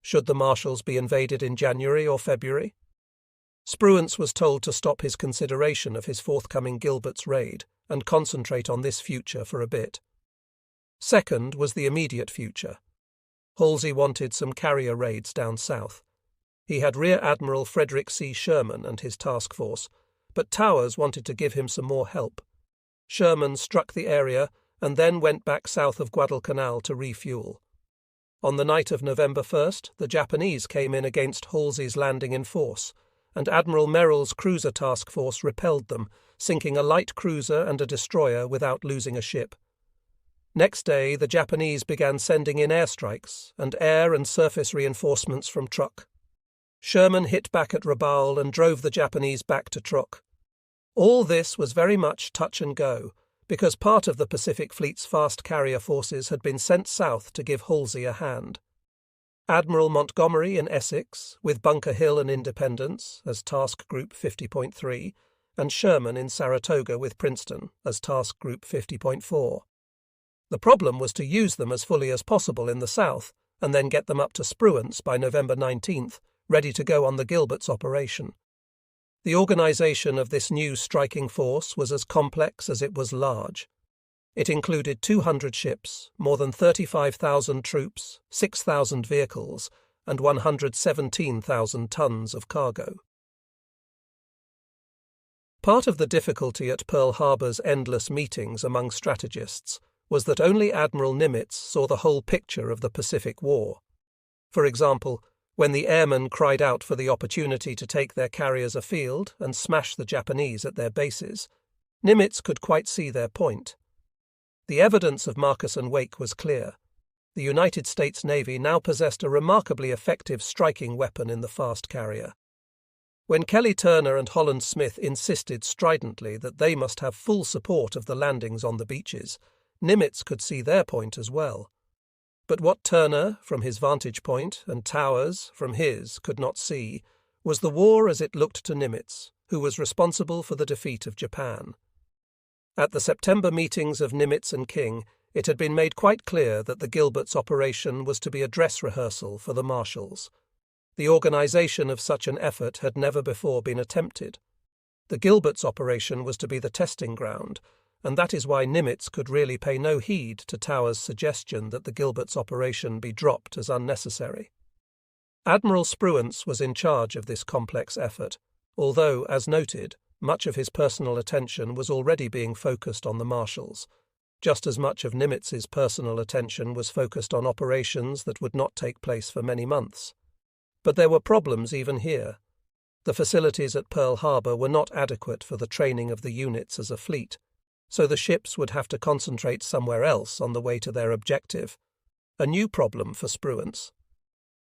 Should the Marshals be invaded in January or February? Spruance was told to stop his consideration of his forthcoming Gilbert's raid and concentrate on this future for a bit. Second was the immediate future. Halsey wanted some carrier raids down south. He had Rear Admiral Frederick C. Sherman and his task force, but Towers wanted to give him some more help. Sherman struck the area and then went back south of Guadalcanal to refuel. On the night of November 1st, the Japanese came in against Halsey's landing in force, and Admiral Merrill's cruiser task force repelled them, sinking a light cruiser and a destroyer without losing a ship. Next day, the Japanese began sending in airstrikes and air and surface reinforcements from Truk. Sherman hit back at Rabaul and drove the Japanese back to Truk. All this was very much touch and go, because part of the Pacific Fleet's fast carrier forces had been sent south to give Halsey a hand. Admiral Montgomery in Essex, with Bunker Hill and Independence as Task Group 50.3, and Sherman in Saratoga with Princeton as Task Group 50.4. The problem was to use them as fully as possible in the south, and then get them up to Spruance by November 19th, ready to go on the Gilbert's operation. The organization of this new striking force was as complex as it was large. It included 200 ships, more than 35,000 troops, 6,000 vehicles, and 117,000 tons of cargo. Part of the difficulty at Pearl Harbor's endless meetings among strategists was that only Admiral Nimitz saw the whole picture of the Pacific War. For example, when the airmen cried out for the opportunity to take their carriers afield and smash the Japanese at their bases, Nimitz could quite see their point. The evidence of Marcus and Wake was clear. The United States Navy now possessed a remarkably effective striking weapon in the fast carrier. When Kelly-Turner and Holland-Smith insisted stridently that they must have full support of the landings on the beaches, Nimitz could see their point as well. But what Turner, from his vantage point, and Towers, from his, could not see, was the war as it looked to Nimitz, who was responsible for the defeat of Japan. At the September meetings of Nimitz and King, it had been made quite clear that the Gilbert's operation was to be a dress rehearsal for the Marshals. The organization of such an effort had never before been attempted. The Gilbert's operation was to be the testing ground, and that is why Nimitz could really pay no heed to Towers' suggestion that the Gilbert's operation be dropped as unnecessary. Admiral Spruance was in charge of this complex effort, although, as noted, much of his personal attention was already being focused on the Marshals. Just as much of Nimitz's personal attention was focused on operations that would not take place for many months. But there were problems even here. The facilities at Pearl Harbor were not adequate for the training of the units as a fleet, so the ships would have to concentrate somewhere else on the way to their objective, a new problem for Spruance.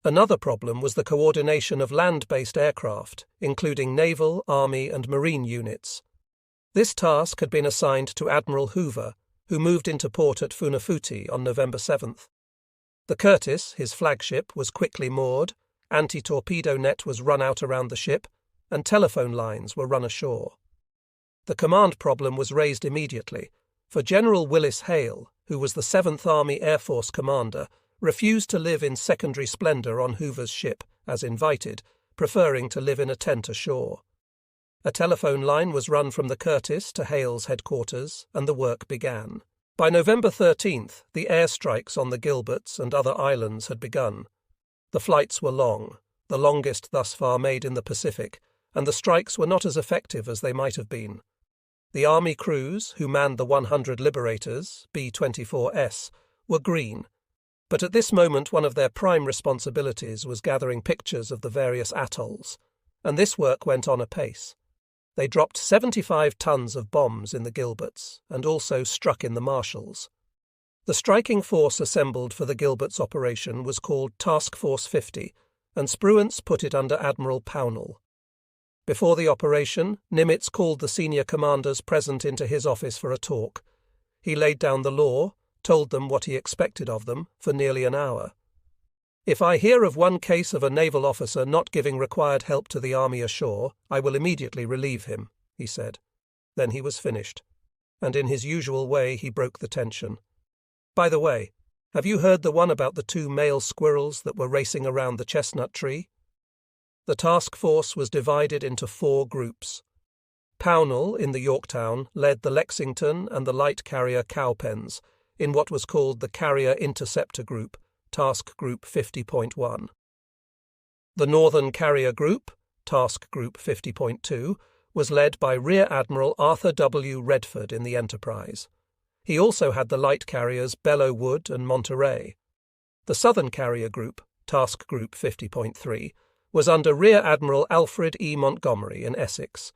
Another problem was the coordination of land-based aircraft, including naval, army, and marine units. This task had been assigned to Admiral Hoover, who moved into port at Funafuti on November 7th. The Curtis, his flagship, was quickly moored, anti-torpedo net was run out around the ship, and telephone lines were run ashore. The command problem was raised immediately, for General Willis Hale, who was the 7th Army Air Force commander, refused to live in secondary splendor on Hoover's ship, as invited, preferring to live in a tent ashore. A telephone line was run from the Curtis to Hale's headquarters, and the work began. By November 13th, the airstrikes on the Gilberts and other islands had begun. The flights were long, the longest thus far made in the Pacific, and the strikes were not as effective as they might have been. The Army crews, who manned the 100 Liberators, B-24S, were green, but at this moment one of their prime responsibilities was gathering pictures of the various atolls, and this work went on apace. They dropped 75 tons of bombs in the Gilberts, and also struck in the Marshalls. The striking force assembled for the Gilberts operation was called Task Force 50, and Spruance put it under Admiral Pownall. Before the operation, Nimitz called the senior commanders present into his office for a talk. He laid down the law, told them what he expected of them, for nearly an hour. "If I hear of one case of a naval officer not giving required help to the army ashore, I will immediately relieve him," he said. Then he was finished, and in his usual way he broke the tension. "By the way, have you heard the one about the 2 male squirrels that were racing around the chestnut tree?" The task force was divided into 4 groups. Pownall, in the Yorktown, led the Lexington and the light carrier Cowpens, in what was called the Carrier Interceptor Group, Task Group 50.1. The Northern Carrier Group, Task Group 50.2, was led by Rear Admiral Arthur W. Redford in the Enterprise. He also had the light carriers Belleau Wood and Monterey. The Southern Carrier Group, Task Group 50.3, was under Rear Admiral Alfred E. Montgomery in Essex.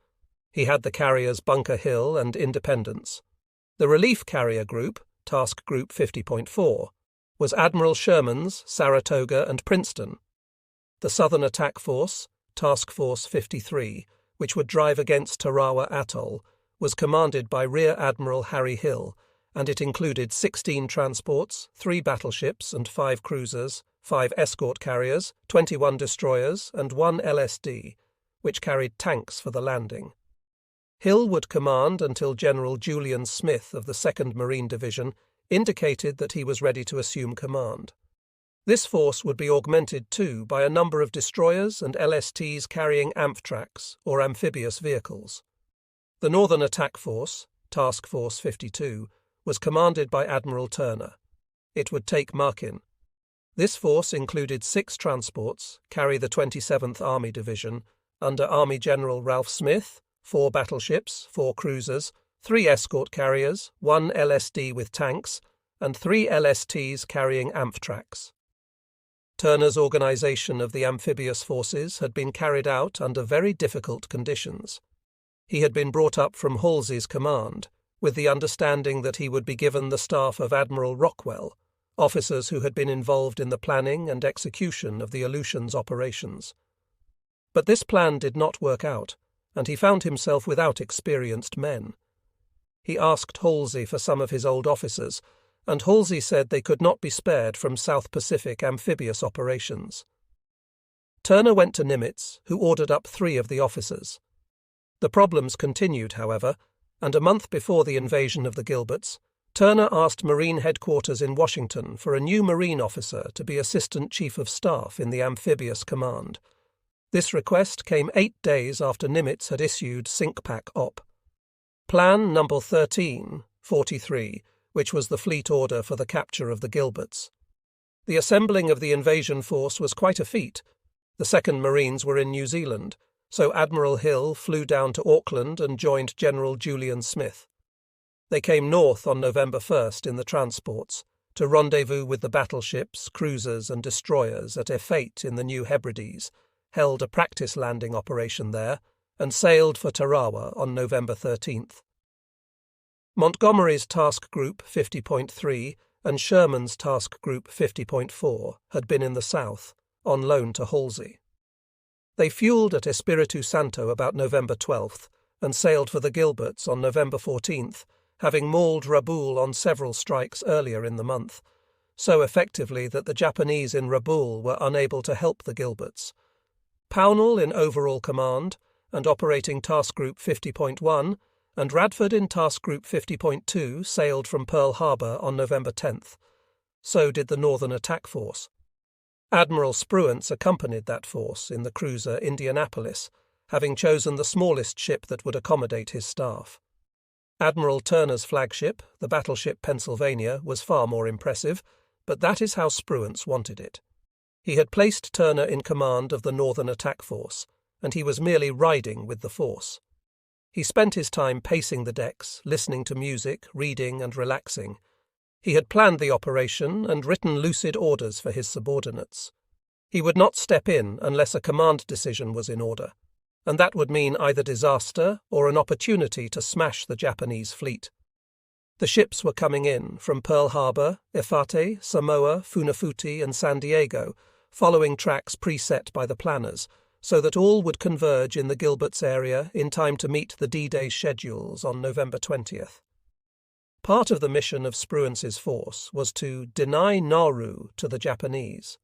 He had the carriers Bunker Hill and Independence. The Relief Carrier Group, Task Group 50.4, was Admiral Sherman's Saratoga and Princeton. The Southern Attack Force, Task Force 53, which would drive against Tarawa Atoll, was commanded by Rear Admiral Harry Hill, and it included 16 transports, 3 battleships and 5 cruisers, 5 escort carriers, 21 destroyers, and 1 LSD, which carried tanks for the landing. Hill would command until General Julian Smith of the 2nd Marine Division indicated that he was ready to assume command. This force would be augmented too by a number of destroyers and LSTs carrying Amphtrax, or amphibious vehicles. The Northern Attack Force, Task Force 52, was commanded by Admiral Turner. It would take Markin. This force included 6 transports, carry the 27th Army Division, under Army General Ralph Smith, 4 battleships, 4 cruisers, 3 escort carriers, 1 LSD with tanks, and 3 LSTs carrying Amphtrax. Turner's organization of the amphibious forces had been carried out under very difficult conditions. He had been brought up from Halsey's command, with the understanding that he would be given the staff of Admiral Rockwell, officers who had been involved in the planning and execution of the Aleutians operations. But this plan did not work out, and he found himself without experienced men. He asked Halsey for some of his old officers, and Halsey said they could not be spared from South Pacific amphibious operations. Turner went to Nimitz, who ordered up 3 of the officers. The problems continued, however, and a month before the invasion of the Gilberts, Turner asked Marine Headquarters in Washington for a new Marine officer to be Assistant Chief of Staff in the Amphibious Command. This request came 8 days after Nimitz had issued SINCPAC Op. Plan No. 1343, which was the fleet order for the capture of the Gilberts. The assembling of the invasion force was quite a feat. The 2nd Marines were in New Zealand, so Admiral Hill flew down to Auckland and joined General Julian Smith. They came north on November 1st in the transports, to rendezvous with the battleships, cruisers and destroyers at Ep.9 in the New Hebrides, held a practice landing operation there, and sailed for Tarawa on November 13th. Montgomery's Task Group 50.3 and Sherman's Task Group 50.4 had been in the south, on loan to Halsey. They fueled at Espiritu Santo about November 12th and sailed for the Gilberts on November 14th, having mauled Rabaul on several strikes earlier in the month, so effectively that the Japanese in Rabaul were unable to help the Gilberts. Pownall in overall command and operating Task Group 50.1 and Radford in Task Group 50.2 sailed from Pearl Harbor on November 10th. So did the Northern Attack Force. Admiral Spruance accompanied that force in the cruiser Indianapolis, having chosen the smallest ship that would accommodate his staff. Admiral Turner's flagship, the battleship Pennsylvania, was far more impressive, but that is how Spruance wanted it. He had placed Turner in command of the Northern Attack Force, and he was merely riding with the force. He spent his time pacing the decks, listening to music, reading and relaxing. He had planned the operation and written lucid orders for his subordinates. He would not step in unless a command decision was in order, and that would mean either disaster or an opportunity to smash the Japanese fleet. The ships were coming in from Pearl Harbor, Efate, Samoa, Funafuti and San Diego, following tracks preset by the planners, so that all would converge in the Gilberts area in time to meet the D-Day schedules on November 20th. Part of the mission of Spruance's force was to deny Nauru to the Japanese.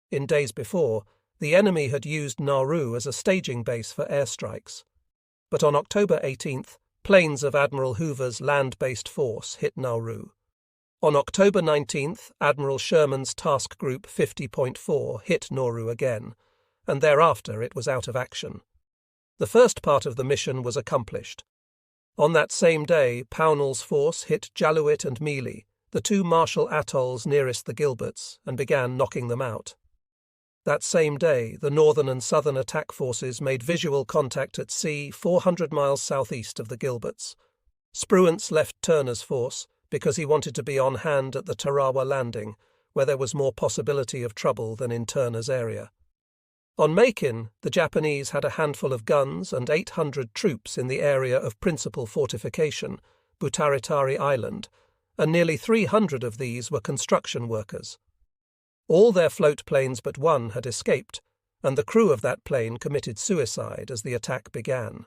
In days before, the enemy had used Nauru as a staging base for airstrikes. But on October 18th, planes of Admiral Hoover's land-based force hit Nauru. On October 19th, Admiral Sherman's Task Group 50.4 hit Nauru again, and thereafter it was out of action. The first part of the mission was accomplished. On that same day, Pownall's force hit Jaluit and Mealy, the two Marshall atolls nearest the Gilberts, and began knocking them out. That same day, the Northern and Southern attack forces made visual contact at sea 400 miles southeast of the Gilberts. Spruance left Turner's force because he wanted to be on hand at the Tarawa landing, where there was more possibility of trouble than in Turner's area. On Makin, the Japanese had a handful of guns and 800 troops in the area of principal fortification, Butaritari Island, and nearly 300 of these were construction workers. All their float planes but one had escaped, and the crew of that plane committed suicide as the attack began.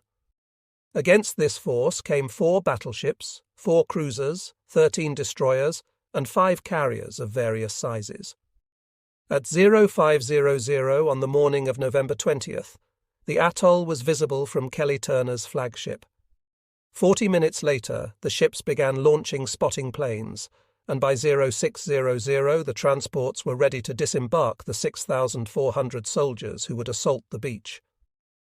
Against this force came 4 battleships, 4 cruisers, 13 destroyers, and 5 carriers of various sizes. At 0500 on the morning of November 20th, the atoll was visible from Kelly Turner's flagship. 40 minutes later, the ships began launching spotting planes, and by 0600 the transports were ready to disembark the 6,400 soldiers who would assault the beach.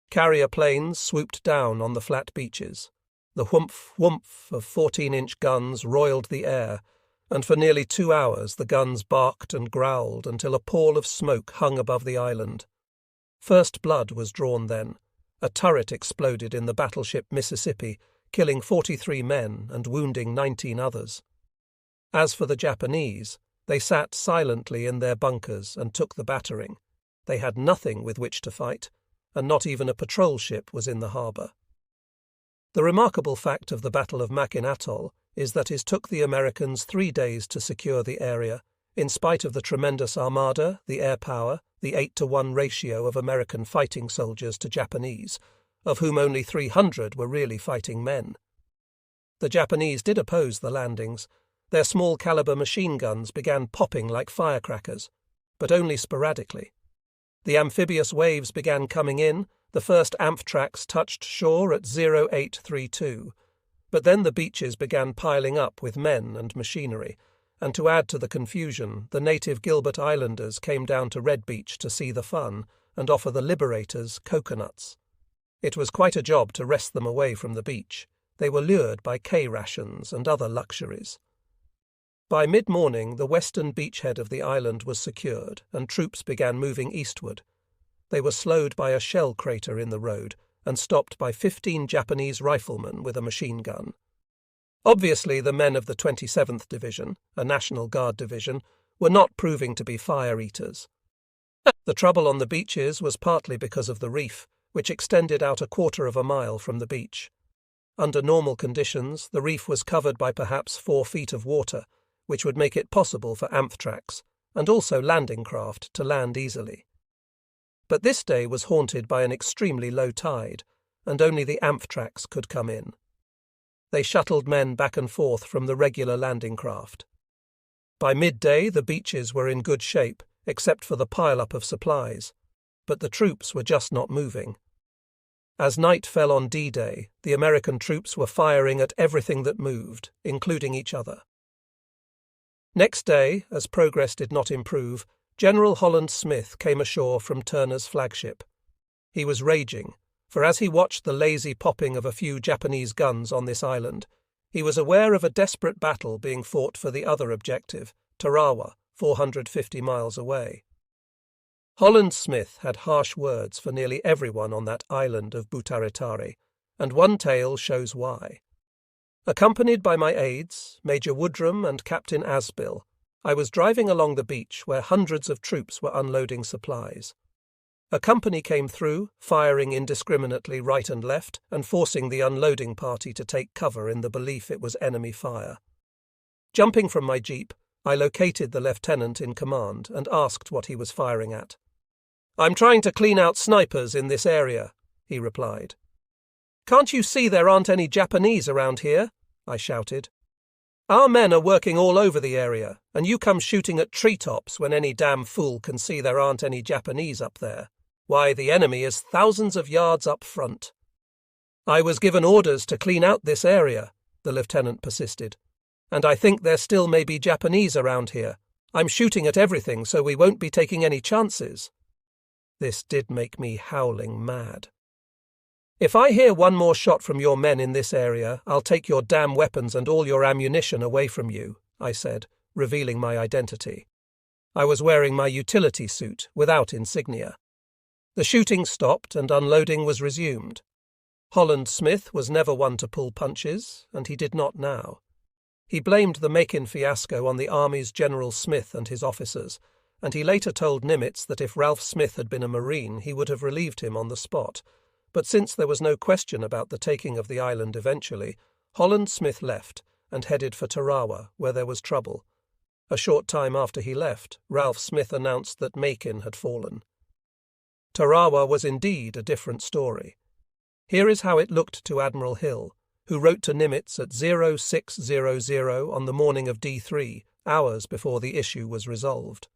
Carrier planes swooped down on the flat beaches. The whoomph of 14-inch guns roiled the air, and for nearly 2 hours the guns barked and growled until a pall of smoke hung above the island. First blood was drawn then. A turret exploded in the battleship Mississippi, killing 43 men and wounding 19 others. As for the Japanese, they sat silently in their bunkers and took the battering. They had nothing with which to fight, and not even a patrol ship was in the harbour. The remarkable fact of the Battle of Makin Atoll is that it took the Americans 3 days to secure the area, in spite of the tremendous armada, the air power, the 8-to-1 ratio of American fighting soldiers to Japanese, of whom only 300 were really fighting men. The Japanese did oppose the landings. Their small-caliber machine guns began popping like firecrackers, but only sporadically. The amphibious waves began coming in, the first Amphtrax touched shore at 0832, but then the beaches began piling up with men and machinery, and to add to the confusion, the native Gilbert Islanders came down to Red Beach to see the fun and offer the liberators coconuts. It was quite a job to wrest them away from the beach. They were lured by K-rations and other luxuries. By mid-morning, the western beachhead of the island was secured, and troops began moving eastward. they were slowed by a shell crater in the road and stopped by 15 Japanese riflemen with a machine gun. Obviously, the men of the 27th Division, a National Guard division, were not proving to be fire-eaters. The trouble on the beaches was partly because of the reef, which extended out a quarter of a mile from the beach. Under normal conditions, the reef was covered by perhaps 4 feet of water, which would make it possible for Amphtrax, and also landing craft, to land easily. But this day was haunted by an extremely low tide, and only the Amphtrax could come in. They shuttled men back and forth from the regular landing craft. By midday, the beaches were in good shape, except for the pile-up of supplies, but the troops were just not moving. As night fell on D-Day, the American troops were firing at everything that moved, including each other. Next day, as progress did not improve, General Holland Smith came ashore from Turner's flagship. He was raging, for as he watched the lazy popping of a few Japanese guns on this island, he was aware of a desperate battle being fought for the other objective, Tarawa, 450 miles away. Holland Smith had harsh words for nearly everyone on that island of Butaritari, and one tale shows why. Accompanied by my aides, Major Woodrum and Captain Asbill, I was driving along the beach where hundreds of troops were unloading supplies. A company came through, firing indiscriminately right and left and forcing the unloading party to take cover in the belief it was enemy fire. Jumping from my jeep, I located the lieutenant in command and asked what he was firing at. "I'm trying to clean out snipers in this area," he replied. "Can't you see there aren't any Japanese around here?" I shouted. "Our men are working all over the area, and you come shooting at treetops when any damn fool can see there aren't any Japanese up there. Why, the enemy is thousands of yards up front." "I was given orders to clean out this area," the lieutenant persisted, "and I think there still may be Japanese around here. I'm shooting at everything, so we won't be taking any chances." This did make me howling mad. "If I hear one more shot from your men in this area, I'll take your damn weapons and all your ammunition away from you," I said, revealing my identity. I was wearing my utility suit, without insignia. The shooting stopped and unloading was resumed. Holland Smith was never one to pull punches, and he did not now. He blamed the Macon fiasco on the Army's General Smith and his officers, and he later told Nimitz that if Ralph Smith had been a Marine, he would have relieved him on the spot. But since there was no question about the taking of the island eventually, Holland Smith left and headed for Tarawa, where there was trouble. A short time after he left, Ralph Smith announced that Macon had fallen. Tarawa was indeed a different story. Here is how it looked to Admiral Hill, who wrote to Nimitz at 0600 on the morning of D3, hours before the issue was resolved.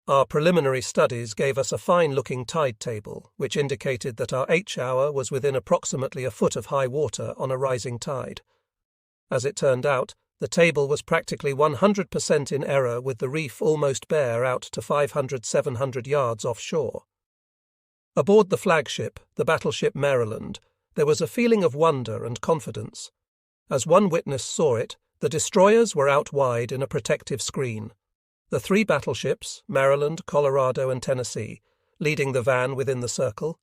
Our preliminary studies gave us a fine-looking tide table, which indicated that our H-hour was within approximately a foot of high water on a rising tide. As it turned out, the table was practically 100% in error, with the reef almost bare out to 500–700 yards offshore. Aboard the flagship, the battleship Maryland, there was a feeling of wonder and confidence. As one witness saw it, the destroyers were out wide in a protective screen. The 3 battleships, Maryland, Colorado, and Tennessee, leading the van within the circle,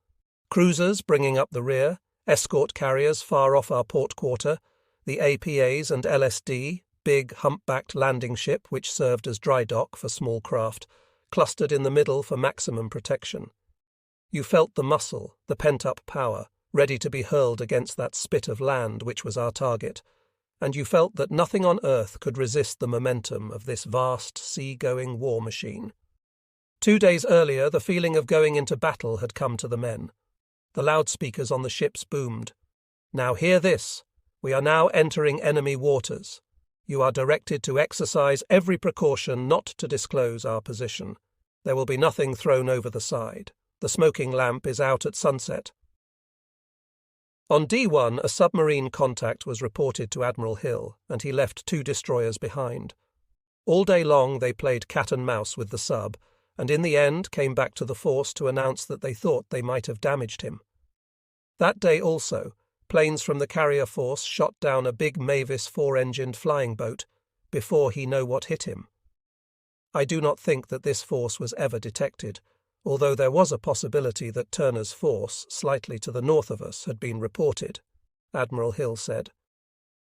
cruisers bringing up the rear, escort carriers far off our port quarter, the APAs and LSD, big humpbacked landing ship which served as dry dock for small craft, clustered in the middle for maximum protection. You felt the muscle, the pent-up power, ready to be hurled against that spit of land which was our target, and you felt that nothing on earth could resist the momentum of this vast, sea-going war machine. 2 days earlier, the feeling of going into battle had come to the men. The loudspeakers on the ships boomed. "Now hear this. We are now entering enemy waters. You are directed to exercise every precaution not to disclose our position. There will be nothing thrown over the side. The smoking lamp is out at sunset." On D1, a submarine contact was reported to Admiral Hill, and he left 2 destroyers behind. All day long they played cat and mouse with the sub, and in the end came back to the force to announce that they thought they might have damaged him. That day also, planes from the carrier force shot down a big Mavis 4-engined flying boat before he knew what hit him. I do not think that this force was ever detected, although there was a possibility that Turner's force, slightly to the north of us, had been reported, Admiral Hill said.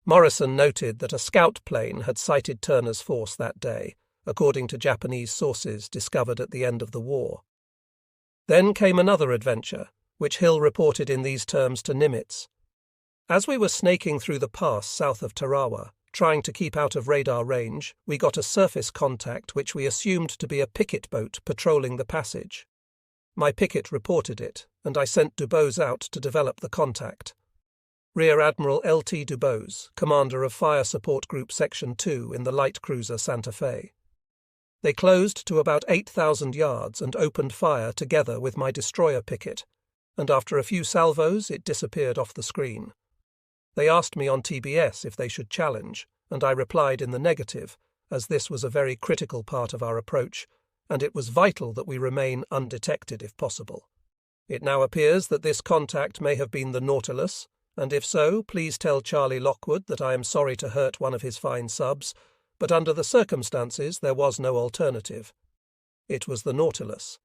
Morrison noted that a scout plane had sighted Turner's force that day, according to Japanese sources discovered at the end of the war. Then came another adventure, which Hill reported in these terms to Nimitz. As we were snaking through the pass south of Tarawa, trying to keep out of radar range, we got a surface contact which we assumed to be a picket boat patrolling the passage. My picket reported it, and I sent Dubose out to develop the contact. Rear Admiral L.T. Dubose, commander of Fire Support Group Section 2 in the light cruiser Santa Fe. They closed to about 8,000 yards and opened fire together with my destroyer picket, and after a few salvos it disappeared off the screen. They asked me on TBS if they should challenge, and I replied in the negative, as this was a very critical part of our approach, and it was vital that we remain undetected if possible. It now appears that this contact may have been the Nautilus, and if so, please tell Charlie Lockwood that I am sorry to hurt one of his fine subs, but under the circumstances there was no alternative. It was the Nautilus.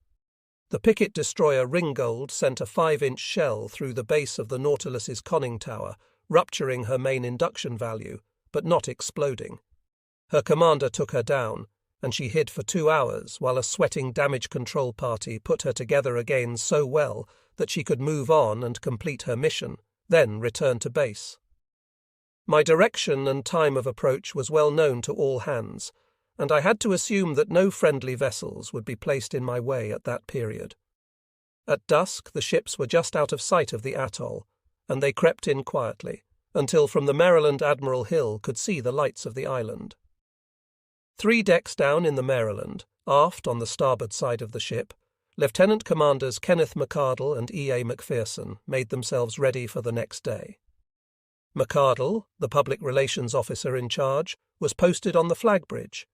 The picket destroyer Ringgold sent a 5-inch shell through the base of the Nautilus's conning tower, rupturing her main induction value, but not exploding. Her commander took her down, and she hid for 2 hours while a sweating damage control party put her together again so well that she could move on and complete her mission, then return to base. My direction and time of approach was well known to all hands, and I had to assume that no friendly vessels would be placed in my way at that period. At dusk the ships were just out of sight of the atoll, and they crept in quietly, until from the Maryland Admiral Hill could see the lights of the island. 3 decks down in the Maryland, aft on the starboard side of the ship, Lieutenant Commanders Kenneth McArdle and E.A. McPherson made themselves ready for the next day. McArdle, the public relations officer in charge, was posted on the flag bridge.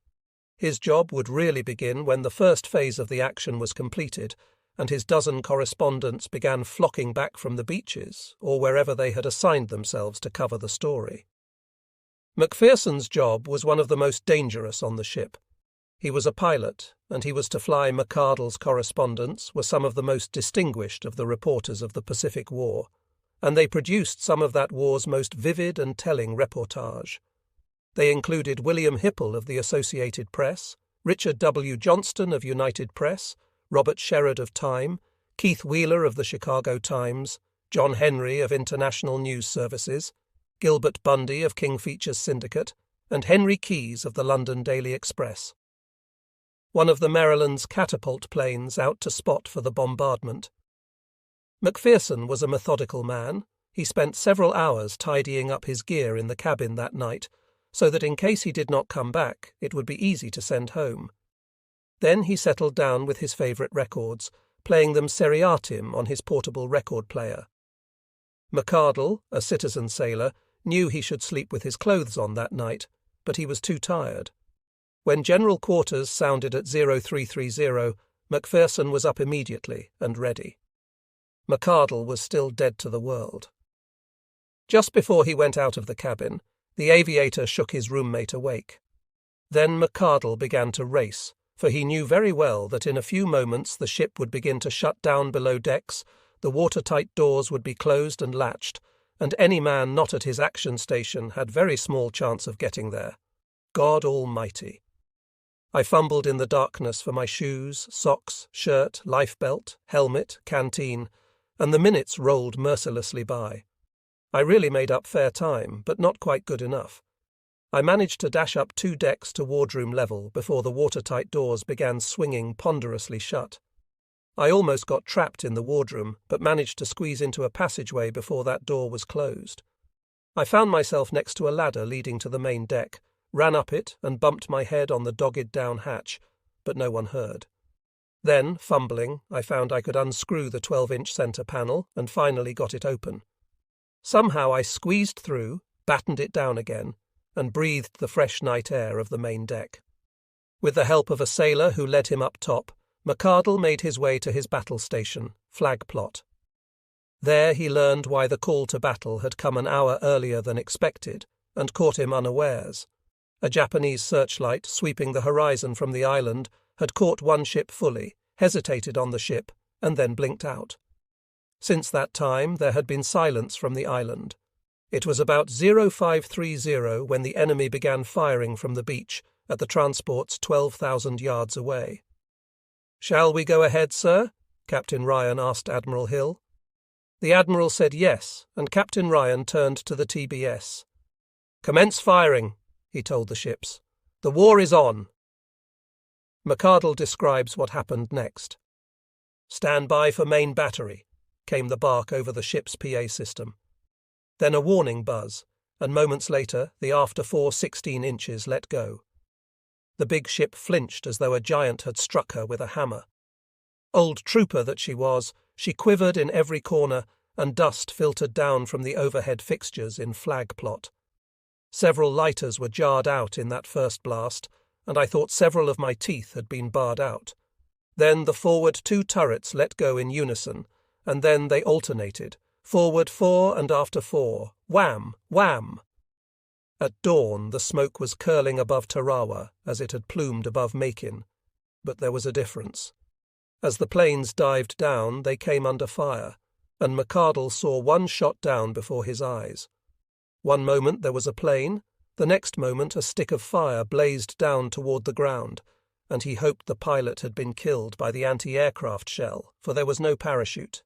His job would really begin when the first phase of the action was completed, and his dozen correspondents began flocking back from the beaches or wherever they had assigned themselves to cover the story. McPherson's job was one of the most dangerous on the ship. He was a pilot, and he was to fly McArdle's correspondents were some of the most distinguished of the reporters of the Pacific War, and they produced some of that war's most vivid and telling reportage. They included William Hipple of the Associated Press, Richard W. Johnston of United Press, Robert Sherrod of Time, Keith Wheeler of the Chicago Times, John Henry of International News Services, Gilbert Bundy of King Features Syndicate, and Henry Keyes of the London Daily Express. One of the Maryland's catapult planes out to spot for the bombardment. McPherson was a methodical man. He spent several hours tidying up his gear in the cabin that night, so that in case he did not come back, it would be easy to send home. Then he settled down with his favourite records, playing them seriatim on his portable record player. McArdle, a citizen sailor, knew he should sleep with his clothes on that night, but he was too tired. When General Quarters sounded at 0330, McPherson was up immediately and ready. McArdle was still dead to the world. Just before he went out of the cabin, the aviator shook his roommate awake. Then McArdle began to race, for he knew very well that in a few moments the ship would begin to shut down below decks, the watertight doors would be closed and latched, and any man not at his action station had very small chance of getting there. God Almighty! I fumbled in the darkness for my shoes, socks, shirt, lifebelt, helmet, canteen, and the minutes rolled mercilessly by. I really made up fair time, but not quite good enough. I managed to dash up 2 decks to wardroom level before the watertight doors began swinging ponderously shut. I almost got trapped in the wardroom, but managed to squeeze into a passageway before that door was closed. I found myself next to a ladder leading to the main deck, ran up it and bumped my head on the dogged-down hatch, but no one heard. Then, fumbling, I found I could unscrew the 12-inch centre panel and finally got it open. Somehow I squeezed through, battened it down again, and breathed the fresh night air of the main deck. With the help of a sailor who led him up top, McArdle made his way to his battle station, Flag Plot. There he learned why the call to battle had come an hour earlier than expected, and caught him unawares. A Japanese searchlight sweeping the horizon from the island had caught one ship fully, hesitated on the ship, and then blinked out. Since that time there had been silence from the island. It was about 0530 when the enemy began firing from the beach at the transports 12,000 yards away. "Shall we go ahead, sir?" Captain Ryan asked Admiral Hill. The Admiral said yes, and Captain Ryan turned to the TBS. "Commence firing," he told the ships. "The war is on." McArdle describes what happened next. "Stand by for main battery," came the bark over the ship's PA system. Then a warning buzz, and moments later the after 4 16 inches let go. The big ship flinched as though a giant had struck her with a hammer. Old trooper that she was, she quivered in every corner, and dust filtered down from the overhead fixtures in flag plot. Several lighters were jarred out in that first blast, and I thought several of my teeth had been barred out. Then the forward 2 turrets let go in unison, and then they alternated, forward 4 and after 4, wham, wham. At dawn the smoke was curling above Tarawa as it had plumed above Makin, but there was a difference. As the planes dived down, they came under fire, and McArdle saw one shot down before his eyes. One moment there was a plane, the next moment a stick of fire blazed down toward the ground, and he hoped the pilot had been killed by the anti-aircraft shell, for there was no parachute.